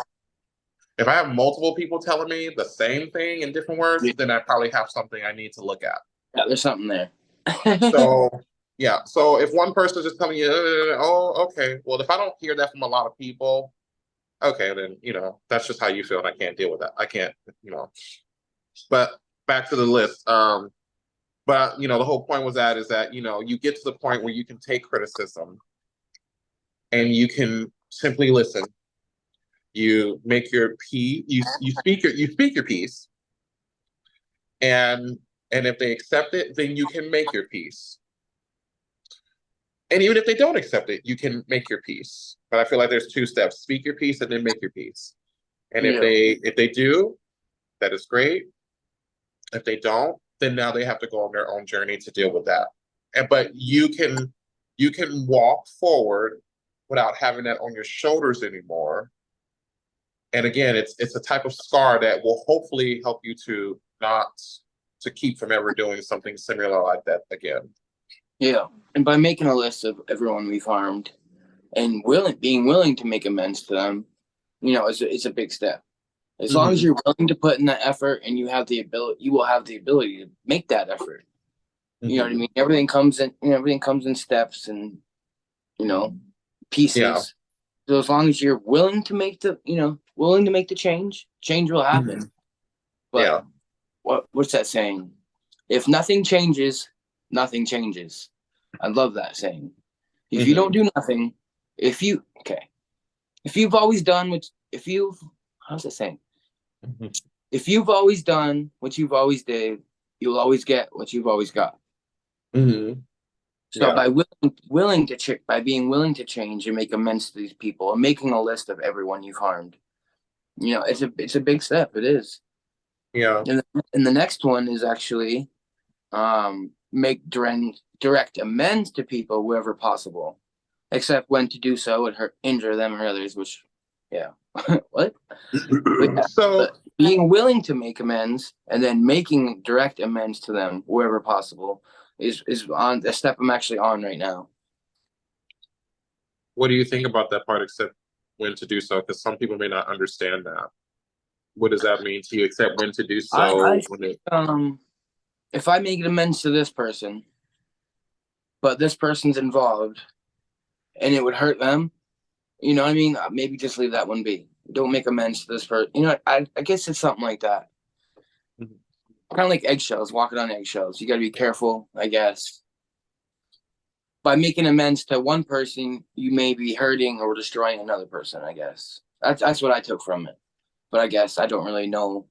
If I have multiple people telling me the same thing in different words, Yeah, then I probably have something I need to look at. there's something there. So yeah, so if one person is just telling you, oh, okay, well, if I don't hear that from a lot of people, okay, then that's just how you feel, and I can't deal with that. I can't, you know. But back to the list. But the whole point was that is that you get to the point where you can take criticism and you can simply listen. You make your piece. You speak your piece, and if they accept it, then you can make your peace. And even if they don't accept it, you can make your peace. But I feel like there's two steps: speak your peace and then make your peace. And Yeah. if they do, that is great. If they don't, then now they have to go on their own journey to deal with that. And but you can walk forward without having that on your shoulders anymore. And again, it's a type of scar that will hopefully help you to not to keep from ever doing something similar like that again. Yeah. And by making a list of everyone we've harmed and being willing to make amends to them, it's a big step. As long as Mm-hmm. you're willing to put in the effort and you have the ability, you will have the ability to make that effort. You know what I Mm-hmm. mean? Everything comes in steps and, you know, Yeah. pieces. So as long as you're willing to make the change, change will Mm-hmm. happen. But Yeah. what's that saying? If nothing changes, nothing changes. I love that saying. If you don't Mm-hmm. do nothing, if you've always done if you've, how's that saying? Mm-hmm. If you've always done what you've always did, you'll always get what you've always got. Mm-hmm. So Yeah. by by being willing to change and make amends to these people and making a list of everyone you've harmed, it's a big step. It is. Yeah. And the next one is actually make direct amends to people wherever possible, except when to do so would injure them or others. Which, yeah, what? But yeah, So but being willing to make amends and then making direct amends to them wherever possible is on the step I'm actually on right now. what do you think about that part, except when to do so? Because some people may not understand that. What does that mean to you, except when to do I so when it if I make amends to this person, but this person's involved and it would hurt them, you know what I mean? Maybe just leave that one be. Don't make amends to this person. I guess it's something like that. Kind of like eggshells, walking on eggshells. You got to be careful, I guess. By making amends to one person, you may be hurting or destroying another person, I guess. That's what I took from it. But I guess I don't really know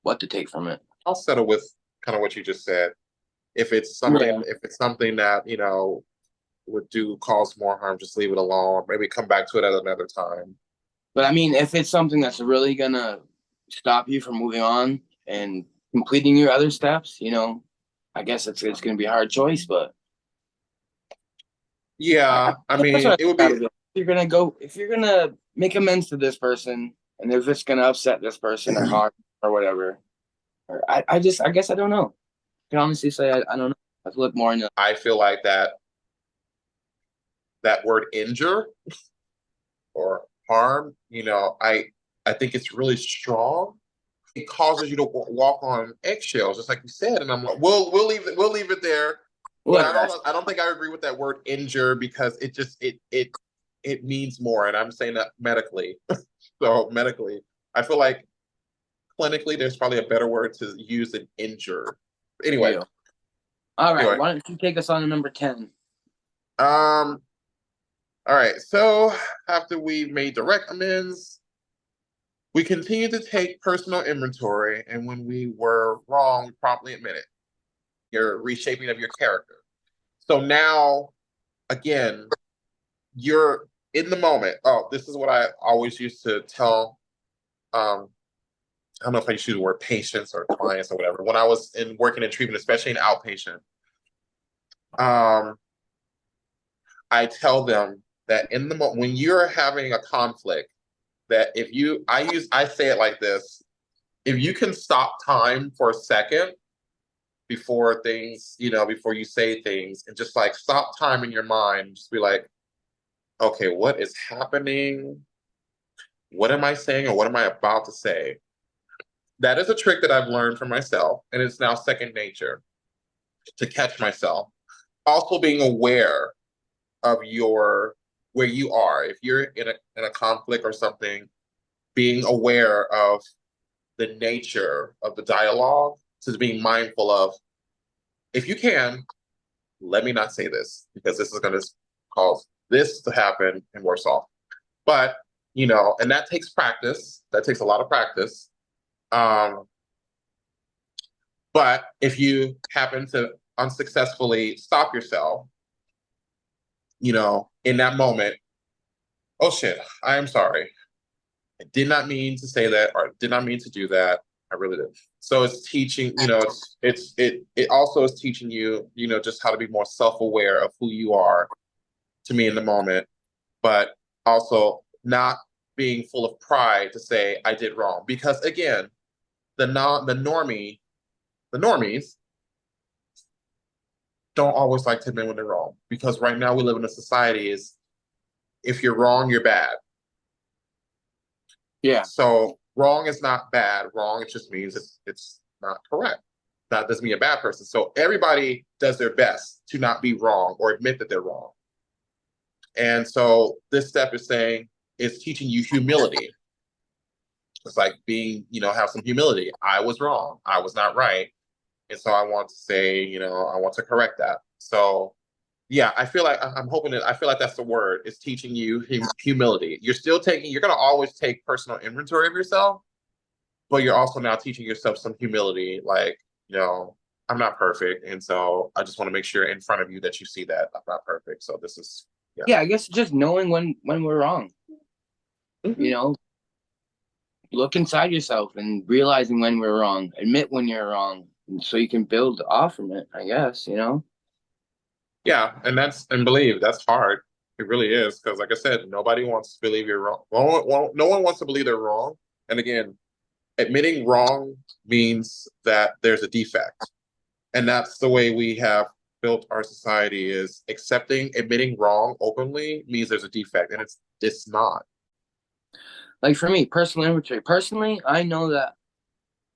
what to take from it. I'll settle with kind of what you just said. Yeah. If it's something that, would do cause more harm, just leave it alone. Maybe come back to it at another time. But I mean, if it's something that's really gonna stop you from moving on and completing your other steps, I guess it's gonna be a hard choice, but I Yeah, I that's mean, what it would I out be. of it. If you're gonna make amends to this person, and if it's gonna upset this person or harm or whatever, or I guess I don't know. I can honestly say I don't know. I have to look more into. I feel like that word injure or harm, I think it's really strong. It causes you to walk on eggshells, just like you said. And I'm like, we'll leave it there. But What? I don't think I agree with that word injure because it means more. And I'm saying that medically. So medically, I feel like clinically there's probably a better word to use than injure. Anyway, Yeah. All right. anyway. Why don't you take us on to number 10? Um, all right. So after we made direct amends, we continue to take personal inventory, and when we were wrong, we promptly admit it. Your reshaping of your character. So now, again, you're in the moment. Oh, this is what I always used to tell. I don't know if I used to use the word patients or clients or whatever. When I was in working in treatment, especially in outpatient, um, I tell them that in the moment when you're having a conflict, that I say it like this: if you can stop time for a second before things, before you say things, and just like stop time in your mind, just be like, okay, what is happening? What am I saying or what am I about to say? That is a trick that I've learned from myself, and it's now second nature to catch myself. Also, being aware of your where you are. If you're in a conflict or something, being aware of the nature of the dialogue, to being mindful of, if you can, let me not say this because this is going to cause this to happen and worse off. But and that takes practice. That takes a lot of practice. Um, But if you happen to unsuccessfully stop yourself, in that moment, oh shit, I am sorry. I did not mean to say that or did not mean to do that. I really did. So it's teaching, it also is teaching you, just how to be more self-aware of who you are to me in the moment, but also not being full of pride to say I did wrong. Because again, the normies don't always like to admit when they're wrong. Because right now we live in a society is if you're wrong, you're bad. Yeah. So wrong is not bad. Wrong, it just means it's not correct. That doesn't mean a bad person. So everybody does their best to not be wrong or admit that they're wrong. And so this step is saying is teaching you humility. It's like being, have some humility. I was wrong. I was not right. And so I want to say, I want to correct that. So yeah, I feel like I'm hoping that I feel like that's the word. It's teaching you humility. You're going to always take personal inventory of yourself, but you're also now teaching yourself some humility. Like, I'm not perfect. And so I just want to make sure in front of you that you see that I'm not perfect. So this is, yeah. Yeah, I guess just knowing when we're wrong. You Mhm. know, look inside yourself and realizing when we're wrong, admit when you're wrong, so you can build off from it, I guess, you know? Yeah. And believe that's hard. It really is. Because, like I said, nobody wants to believe you're wrong. No one wants to believe they're wrong. And again, admitting wrong means that there's a defect. And that's the way we have built our society is admitting wrong openly means there's a defect. And it's not. Like for me, personal inventory. Personally, I know that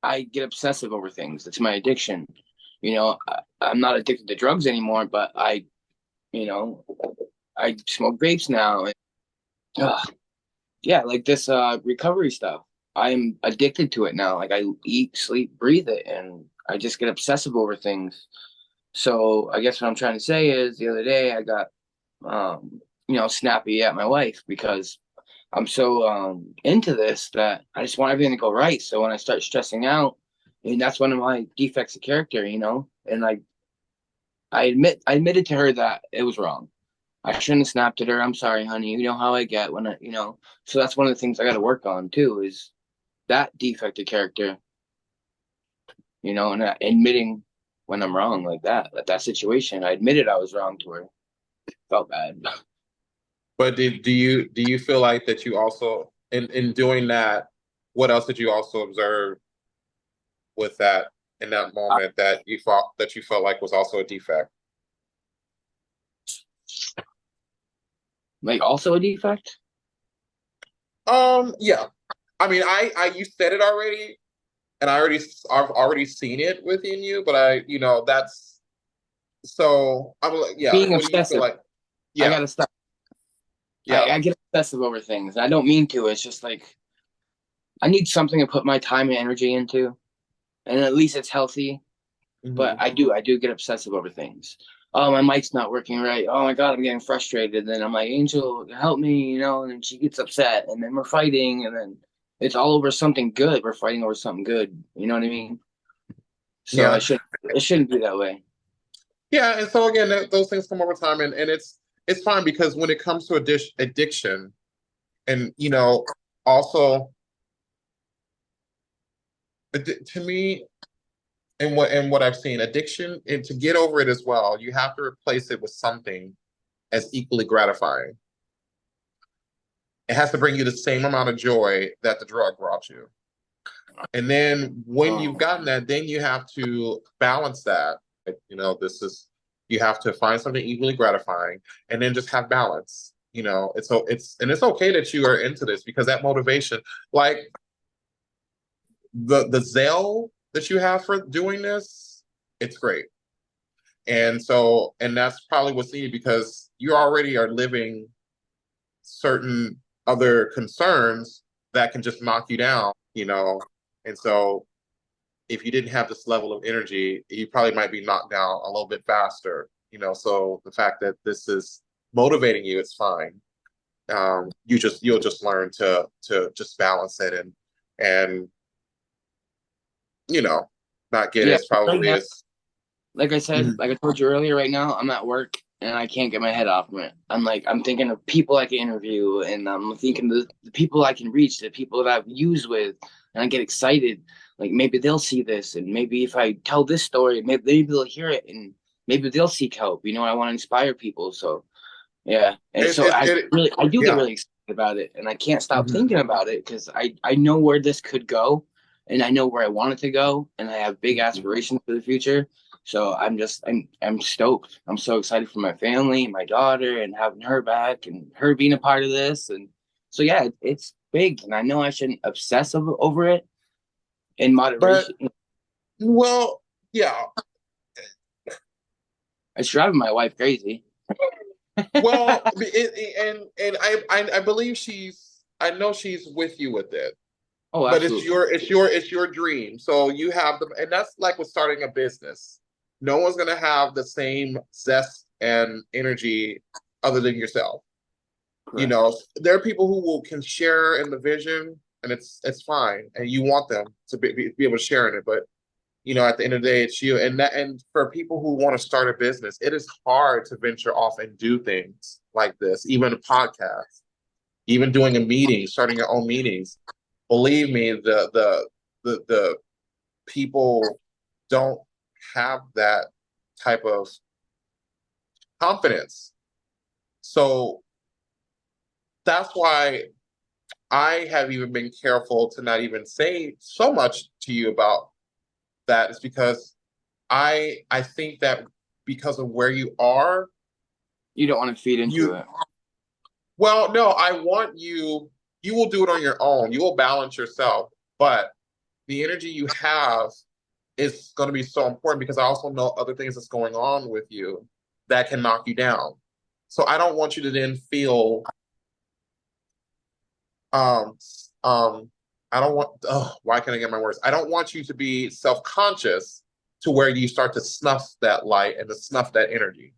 I get obsessive over things. It's my addiction. I'm not addicted to drugs anymore, but you know, I smoke vapes now. And, yeah, like this recovery stuff. I'm addicted to it now. Like I eat, sleep, breathe it, and I just get obsessive over things. So I guess what I'm trying to say is the other day I got snappy at my wife because I'm so into this that I just want everything to go right. So when I start stressing out, and that's one of my defects of character, and I admitted to her that it was wrong. I shouldn't have snapped at her. I'm sorry, honey. You know how I get when so that's one of the things I got to work on too is that defect of character, and admitting when I'm wrong like that situation. I admitted I was wrong to her. Felt bad. But do you feel like that you also in doing that, what else did you also observe with that in that moment that you felt like was also a defect? Like also a defect Yeah. I mean, I you said it already, and I've already seen it within you, but that's so I'm like, yeah. being What do you feel obsessive. like? I Yeah, gotta stop. I, yeah. I get obsessive over things. I don't mean to. It's just like I need something to put my time and energy into, and at least it's healthy. But Hmm. I do get obsessive over things. Oh, my mic's not working right. Oh my God, I'm getting frustrated. And then I'm like, Angel, help me, and then she gets upset, and then we're fighting, and then it's all over something good. We're fighting over something good. You know what I mean? So Yeah, it shouldn't be that way. yeah. And so again, those things come over time, and it's fine because when it comes to addiction, and also to me, and what I've seen, addiction, and to get over it as well, you have to replace it with something as equally gratifying. It has to bring you the same amount of joy that the drug brought you. And then when you've Oh, gotten that, then you have to balance that. This is you have to find something equally gratifying and then just have balance. It's okay that you are into this because that motivation, like the zeal that you have for doing this, it's great. And that's probably what's needed because you already are living certain other concerns that can just knock you down. And so if you didn't have this level of energy, you probably might be knocked down a little bit faster. So the fact that this is motivating you, it's fine. You'll just learn to just balance it and you know not get Yeah, as right probably now, as. like I said, Mhm. like I told you earlier, right now I'm at work and I can't get my head off from it. I'm thinking of people I can interview, and I'm thinking the people I can reach, the people that I've used with, and I get excited. Like maybe they'll see this, and maybe if I tell this story, maybe they'll hear it, and maybe they'll seek help. I want to inspire people. So yeah, and It, so it, it, I do get yeah. really excited about it, and I can't stop Mhm. thinking about it because I know where this could go, and I know where I want it to go, and I have big Mhm. aspirations for the future. So I'm stoked. I'm so excited for my family, my daughter, and having her back, and her being a part of this, and so yeah, it's big, and I know I shouldn't obsess over it in But moderation. well, yeah. It's driving my wife crazy. Well, and I believe I know she's with you with it, Oh, but it's absolutely. your dream. So you have them, and that's like with starting a business. No one's gonna have the same zest and energy other than yourself. Correct. There are people who will can share in the vision, and it's fine, and you want them to be able to share in it. But at the end of the day, it's you. And for people who want to start a business, it is hard to venture off and do things like this, even a podcast, even doing a meeting, starting your own meetings. Believe me, the people don't have that type of confidence. So that's why I have even been careful to not even say so much to you about that, is because I think that because of where you are, You don't want to feed into you it. well, no, I want you will do it on your own. You will balance yourself, but the energy you have is going to be so important because I also know other things that's going on with you that can knock you down. So I don't want you to then feel um um I don't want why can't I get my words? I don't want you to be self-conscious to where you start to snuff that light and to snuff that energy.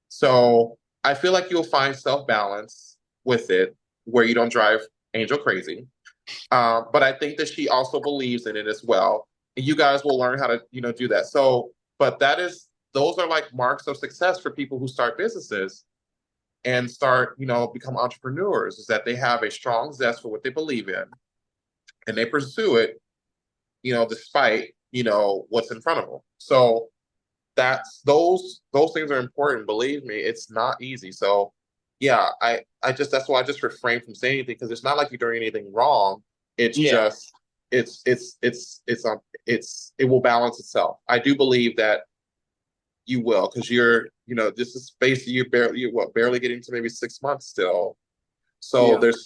So I feel like you'll find self-balance with it where you don't drive Angel crazy. But I think that she also believes in it as well. And you guys will learn how to, do that. So, but those are like marks of success for people who start businesses and start, become entrepreneurs, is that they have a strong zest for what they believe in and they pursue it, despite, what's in front of them. So that's those things are important. Believe me, it's not easy. So yeah, I just that's why I just refrain from saying anything because it's not like you're doing anything wrong. It's Yeah. just it will balance itself. I do believe that you will because this is basically you're what barely getting to maybe 6 months still. So Yeah. there's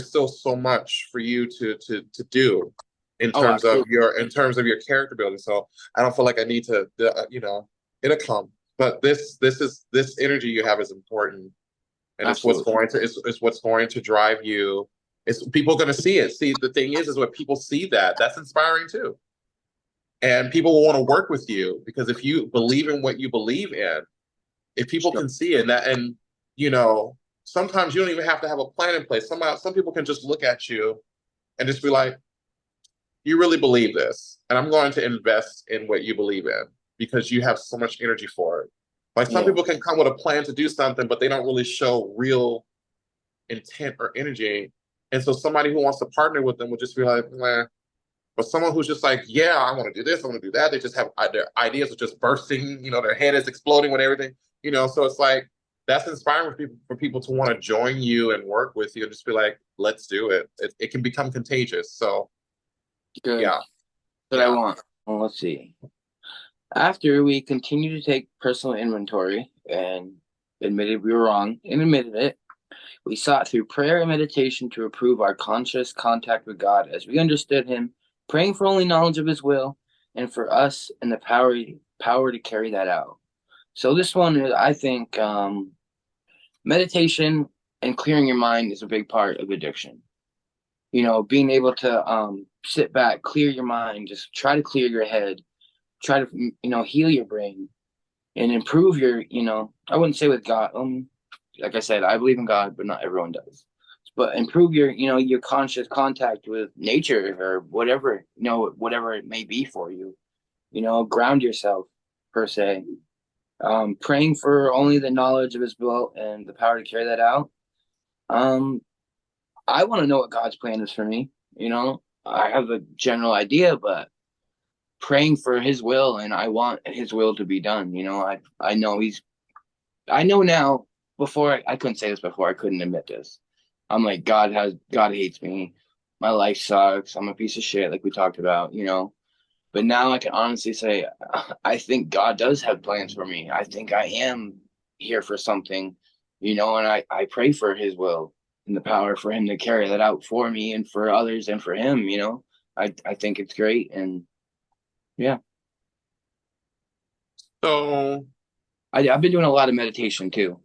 still so much for you to do Oh, absolutely. in terms of your character building. So I don't feel like I need to it'll come. But this energy you have is important, and Absolutely. it's what's going to drive you. It's people going to see it. See, the thing is when people see that's inspiring too, and people will want to work with you because if you believe in what you believe in, if people Sure. can see it, and you know, sometimes you don't even have to have a plan in place. Some people can just look at you and just be like, "You really believe this, and I'm going to invest in what you believe in because you have so much energy for it." Like some Yeah. people can come with a plan to do something, but they don't really show real intent or energy. And so somebody who wants to partner with them would just be like, "Nah." But someone who's just like, yeah, I want to do this, I want to do that. They just have their ideas are just bursting. Their head is exploding with everything. So it's like that's inspiring for people to want to join you and work with you and just be like, let's do it. It can become contagious. So Good. yeah, That I yeah. want. Well, let's see. After we continued to take personal inventory and admitted we were wrong and admitted it, we sought through prayer and meditation to improve our conscious contact with God as we understood Him, praying for only knowledge of His will and for us and the power to carry that out. So this one is, I think, meditation and clearing your mind is a big part of addiction. Being able to sit back, clear your mind, just try to clear your head, try to heal your brain and improve your I wouldn't say with God. Like I said, I believe in God, but not everyone does. but improve your, your conscious contact with nature or whatever, whatever it may be for you. Ground yourself per se. Praying for only the knowledge of His will and the power to carry that out. Um, I want to know what God's plan is for me. I have a general idea, but praying for His will, and I want His will to be done. I know I know now. Before I couldn't say this before. I couldn't admit this. I'm like, God hates me. My life sucks. I'm a piece of shit, like we talked about. But now I can honestly say, I think God does have plans for me. I think I am here for something, and I pray for His will and the power for Him to carry that out for me and for others and for Him. I think it's great. And yeah, So I've been doing a lot of meditation too.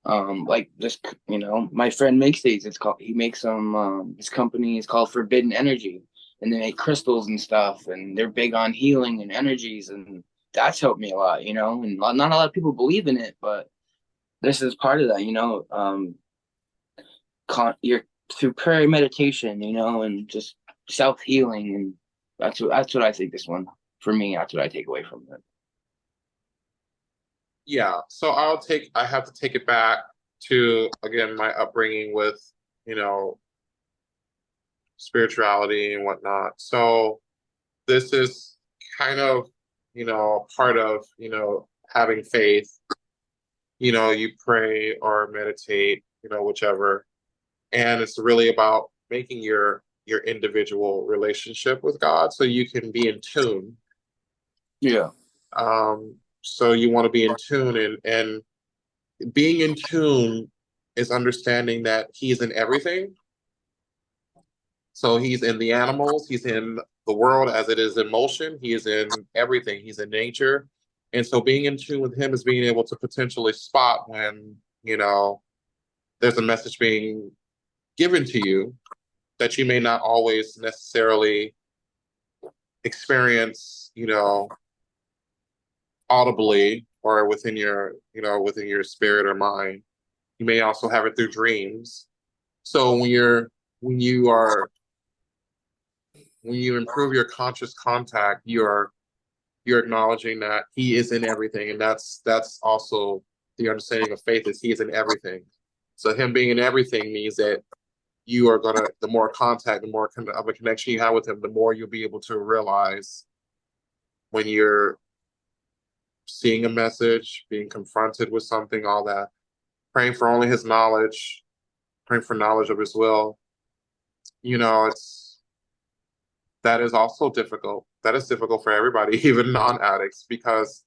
Like just, my friend makes these. He makes them, his company is called Forbidden Energy, and they make crystals and stuff, and they're big on healing and energies, and that's helped me a lot, and not a lot of people believe in it, but this is part of that, you're through prayer, meditation, and just self-healing, and that's what I think this one, for me, that's what I take away from it. yeah, so I have to take it back to again my upbringing with, you know, spirituality and whatnot. So this is kind of, part of, having faith. You pray or meditate, whichever. And it's really about making your individual relationship with God so you can be in tune. Yeah. So you want to be in tune, and being in tune is understanding that He's in everything. So He's in the animals, He's in the world as it is in motion, He is in everything, He's in nature. And so being in tune with Him is being able to potentially spot when, there's a message being given to you that you may not always necessarily experience, audibly or within your spirit or mind. You may also have it through dreams. So when you are when you improve your conscious contact, you're acknowledging that He is in everything, and that's also the understanding of faith is He is in everything. So Him being in everything means that you are gonna the more contact, the more of a connection you have with Him, the more you'll be able to realize when you're seeing a message, being confronted with something, all that, praying for only His knowledge, praying for knowledge of His will. It's that is also difficult. That is difficult for everybody, even non-addicts, because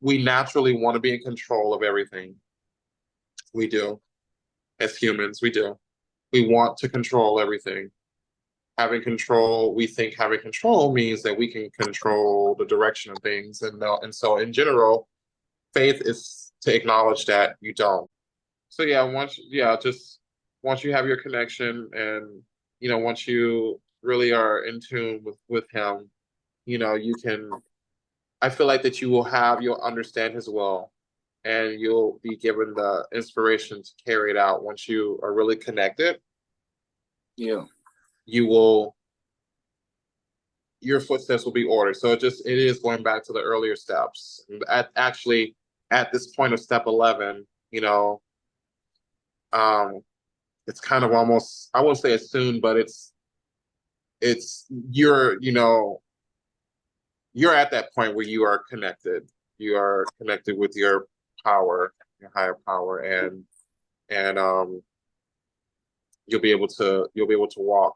we naturally want to be in control of everything. We do. As humans, we do. We want to control everything. We think having control means that we can control the direction of things. And so in general, faith is to acknowledge that you don't. So yeah, just once you have your connection and, once you really are in tune with Him, you can, I feel like that you'll understand His will, and you'll be given the inspiration to carry it out. Once you are really connected, Yeah. you will, your footsteps will be ordered. So it is going back to the earlier steps. At this point of step 11, um, it's kind of almost, I won't say it's soon, but it's you're at that point where you are connected. You are connected with your power, your higher power, and you'll be able to walk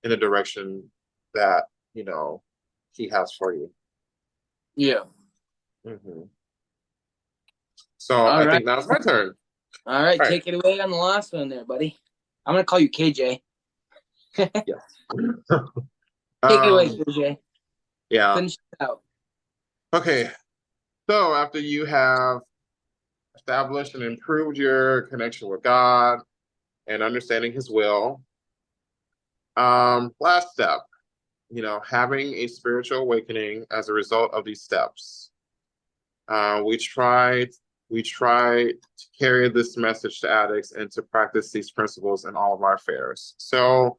in the direction that He has for you. Yeah. Hmm. So All I right. think now it's my turn. All right. All right. Take it away on the last one there, buddy. I'm going to call you KJ. Take Yes. it away, um. KJ. Yeah. Finish it out. Okay. So after you have established and improved your connection with God and understanding His will, last step, having a spiritual awakening as a result of these steps. We tried. we try to carry this message to addicts and to practice these principles in all of our affairs. So,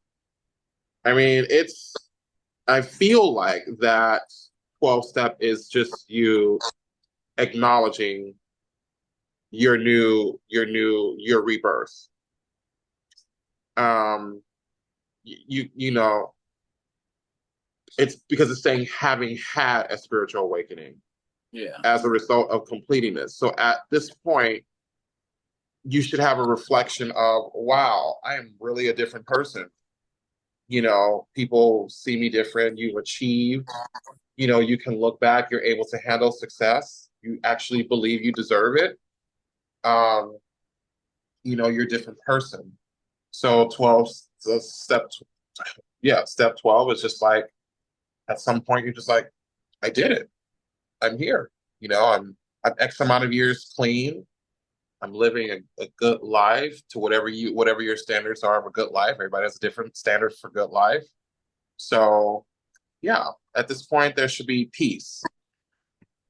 I mean, I feel like that 12 step is just you acknowledging your rebirth. Um, you know, it's because it's saying having had a spiritual awakening Yeah. as a result of completing this. So at this point, you should have a reflection of, wow, I am really a different person. People see me different. You've achieved, you can look back, you're able to handle success. You actually believe you deserve it. Um, you're a different person. So 12, so step 12 is just like, at some point, you're just like, I did it. I'm here. I'm X amount of years clean. I'm living a good life to whatever your standards are of a good life. Everybody has a different standard for good life. So yeah, at this point there should be peace.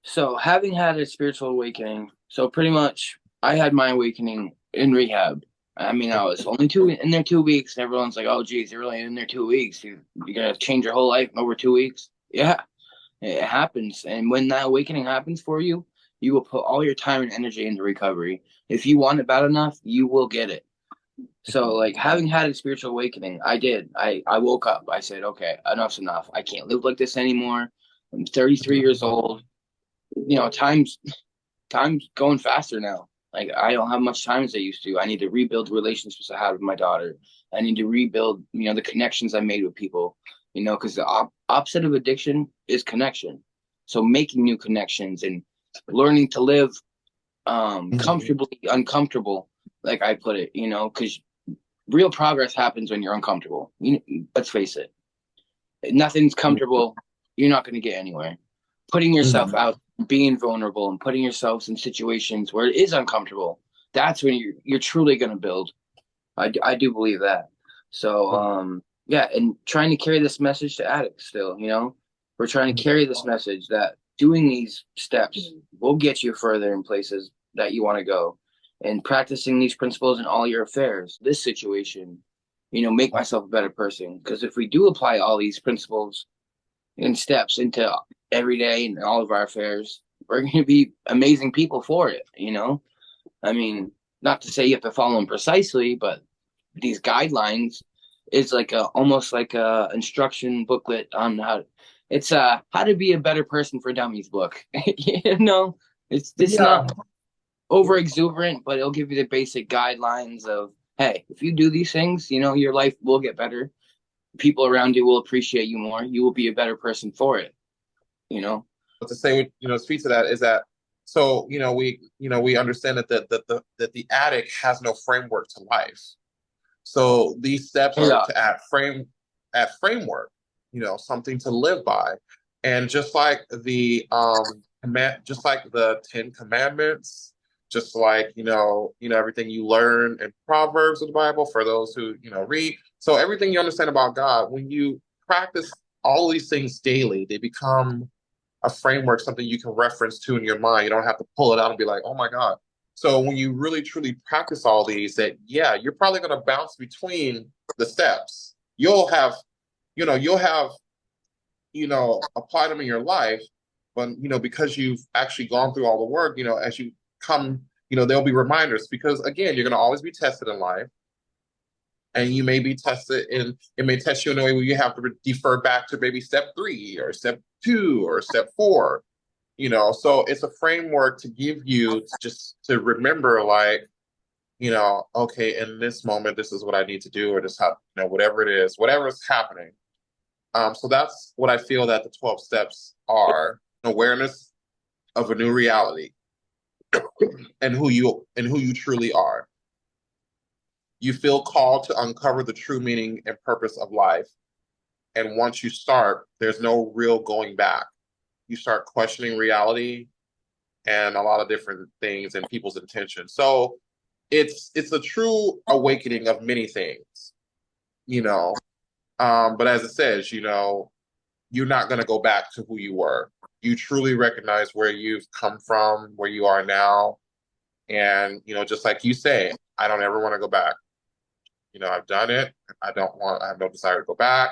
So having had a spiritual awakening, so pretty much I had my awakening in rehab. I mean, I was only in there 2 weeks, and everyone's like, "Oh, geez, you're only in there 2 weeks. You're gonna change your whole life in over 2 weeks." Yeah, it happens, and when that awakening happens for you, you will put all your time and energy into recovery. If you want it bad enough, you will get it. So, like having had a spiritual awakening, I did. I woke up. I said, "Okay, enough's enough. I can't live like this anymore. I'm 33 years old. Time's going faster now. Like I don't have much time as I used to. I need to rebuild relationships I had with my daughter. I need to rebuild, the connections I made with people. Because the opposite of addiction is connection. So making new connections and learning to live Mhm. comfortably uncomfortable, like I put it. Because real progress happens when you're uncomfortable. Let's face it. Nothing's comfortable. You're not going to get anywhere. Putting yourself Mhm. out, being vulnerable, and putting yourselves in situations where it is uncomfortable. That's when you're truly going to build. I do believe that. So yeah, and trying to carry this message to addicts still. We're trying to carry this message that doing these steps will get you further in places that you want to go, and practicing these principles in all your affairs. This situation, make myself a better person. Because if we do apply all these principles and steps into every day and all of our affairs, we're going to be amazing people for it. I mean, not to say you have to follow them precisely, but these guidelines is like almost like a instruction booklet on how to be a better person for dummies book. It's Yeah, not over exuberant, but it'll give you the basic guidelines of, hey, if you do these things, your life will get better. People around you will appreciate you more. You will be a better person for it. you know but to say, speak to that is that, so we understand that the addict has no framework to life. So these steps are yeah. to add framework, something to live by. And just like the Ten Commandments, just like everything you learn in Proverbs of the Bible for those who read. So everything you understand about God, when you practice all these things daily, they become a framework, something you can reference to in your mind. You don't have to pull it out and be like, oh my God. So when you really truly practice all these, that yeah, you're probably going to bounce between the steps. You'll have applied them in your life, but because you've actually gone through all the work, as you come, there'll be reminders because again, you're going to always be tested in life. And you may be tested, and it may test you in a way where you have to defer back to maybe step 3 or step 2 or step 4. So it's a framework to give you just to remember, like, okay, in this moment this is what I need to do, or just how, whatever it is, whatever is happening. So that's what I feel that the 12 steps are: awareness of a new reality and who you truly are. You feel called to uncover the true meaning and purpose of life, and once you start, there's no real going back. You start questioning reality and a lot of different things and people's intentions. So it's a true awakening of many things, you know. But as it says, you're not going to go back to who you were. You truly recognize where you've come from, where you are now, And, just like you say, I don't ever want to go back. I've done it. I have no desire to go back,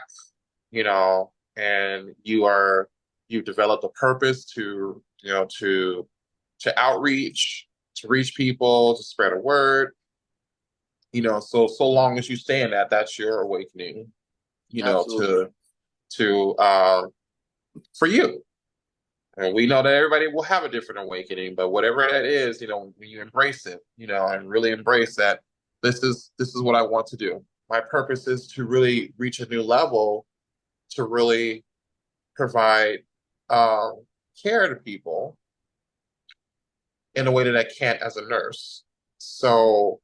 and you've developed a purpose to outreach, to reach people, to spread a word, so long as you stay in that, that's your awakening, Absolutely. to for you. And we know that everybody will have a different awakening, but whatever that is, when you embrace it, and really embrace that this is what I want to do. My purpose is to really reach a new level, to really provide um, care to people in a way that I can't as a nurse. So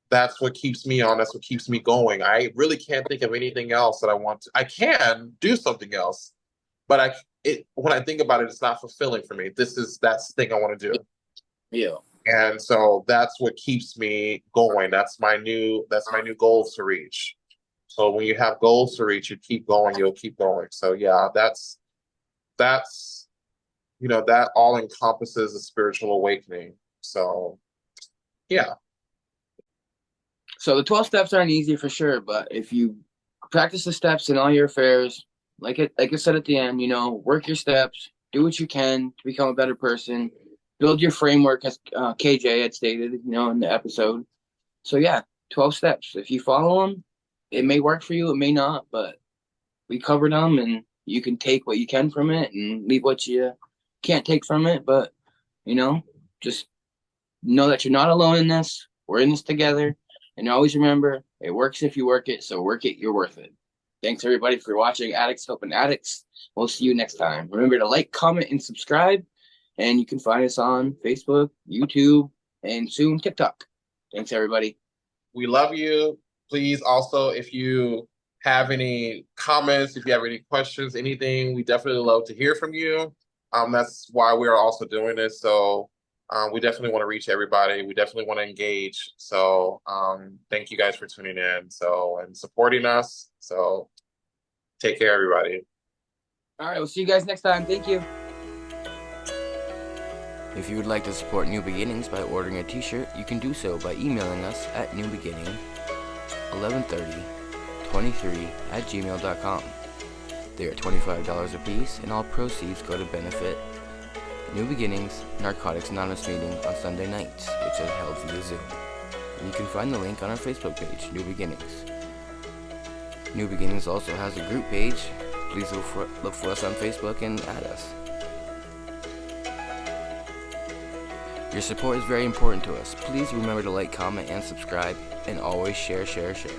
that's what keeps me on. That's what keeps me going. I really can't think of anything else that I want to. I can do something else, but when I think about it, it's not fulfilling for me. That's the thing I want to do. Yeah. And so that's what keeps me going. That's my new goals to reach. So when you have goals to reach, you keep going, you'll keep going. So yeah, that's that all encompasses a spiritual awakening. So yeah. So the 12 steps aren't easy for sure, but if you practice the steps in all your affairs, like I said at the end, work your steps, do what you can to become a better person, build your framework as KJ had stated, in the episode. So yeah, 12 steps. If you follow them, it may work for you, it may not, but we covered them, and you can take what you can from it and leave what you can't take from it. But you know, just know that you're not alone in this. We're in this together. And always remember, it works if you work it. So work it, you're worth it. Thanks everybody for watching Addicts Helping Addicts. We'll see you next time. Remember to like, comment, and subscribe. And you can find us on Facebook, YouTube, and soon TikTok. Thanks everybody. We love you. Please also, if you have any comments, if you have any questions, anything, we definitely love to hear from you. That's why we're also doing this. So we definitely want to reach everybody. We definitely want to engage. So thank you guys for tuning in. So and supporting us. So take care, everybody. All right, we'll see you guys next time. Thank you. If you would like to support New Beginnings by ordering a t-shirt, you can do so by emailing us at newbeginning113023@gmail.com. They are $25 a piece, and all proceeds go to benefit New Beginnings Narcotics Anonymous meeting on Sunday nights, which are held via Zoom. And you can find the link on our Facebook page, New Beginnings. New Beginnings also has a group page. Please look for us on Facebook and add us. Your support is very important to us. Please remember to like, comment, and subscribe, and always share, share, share.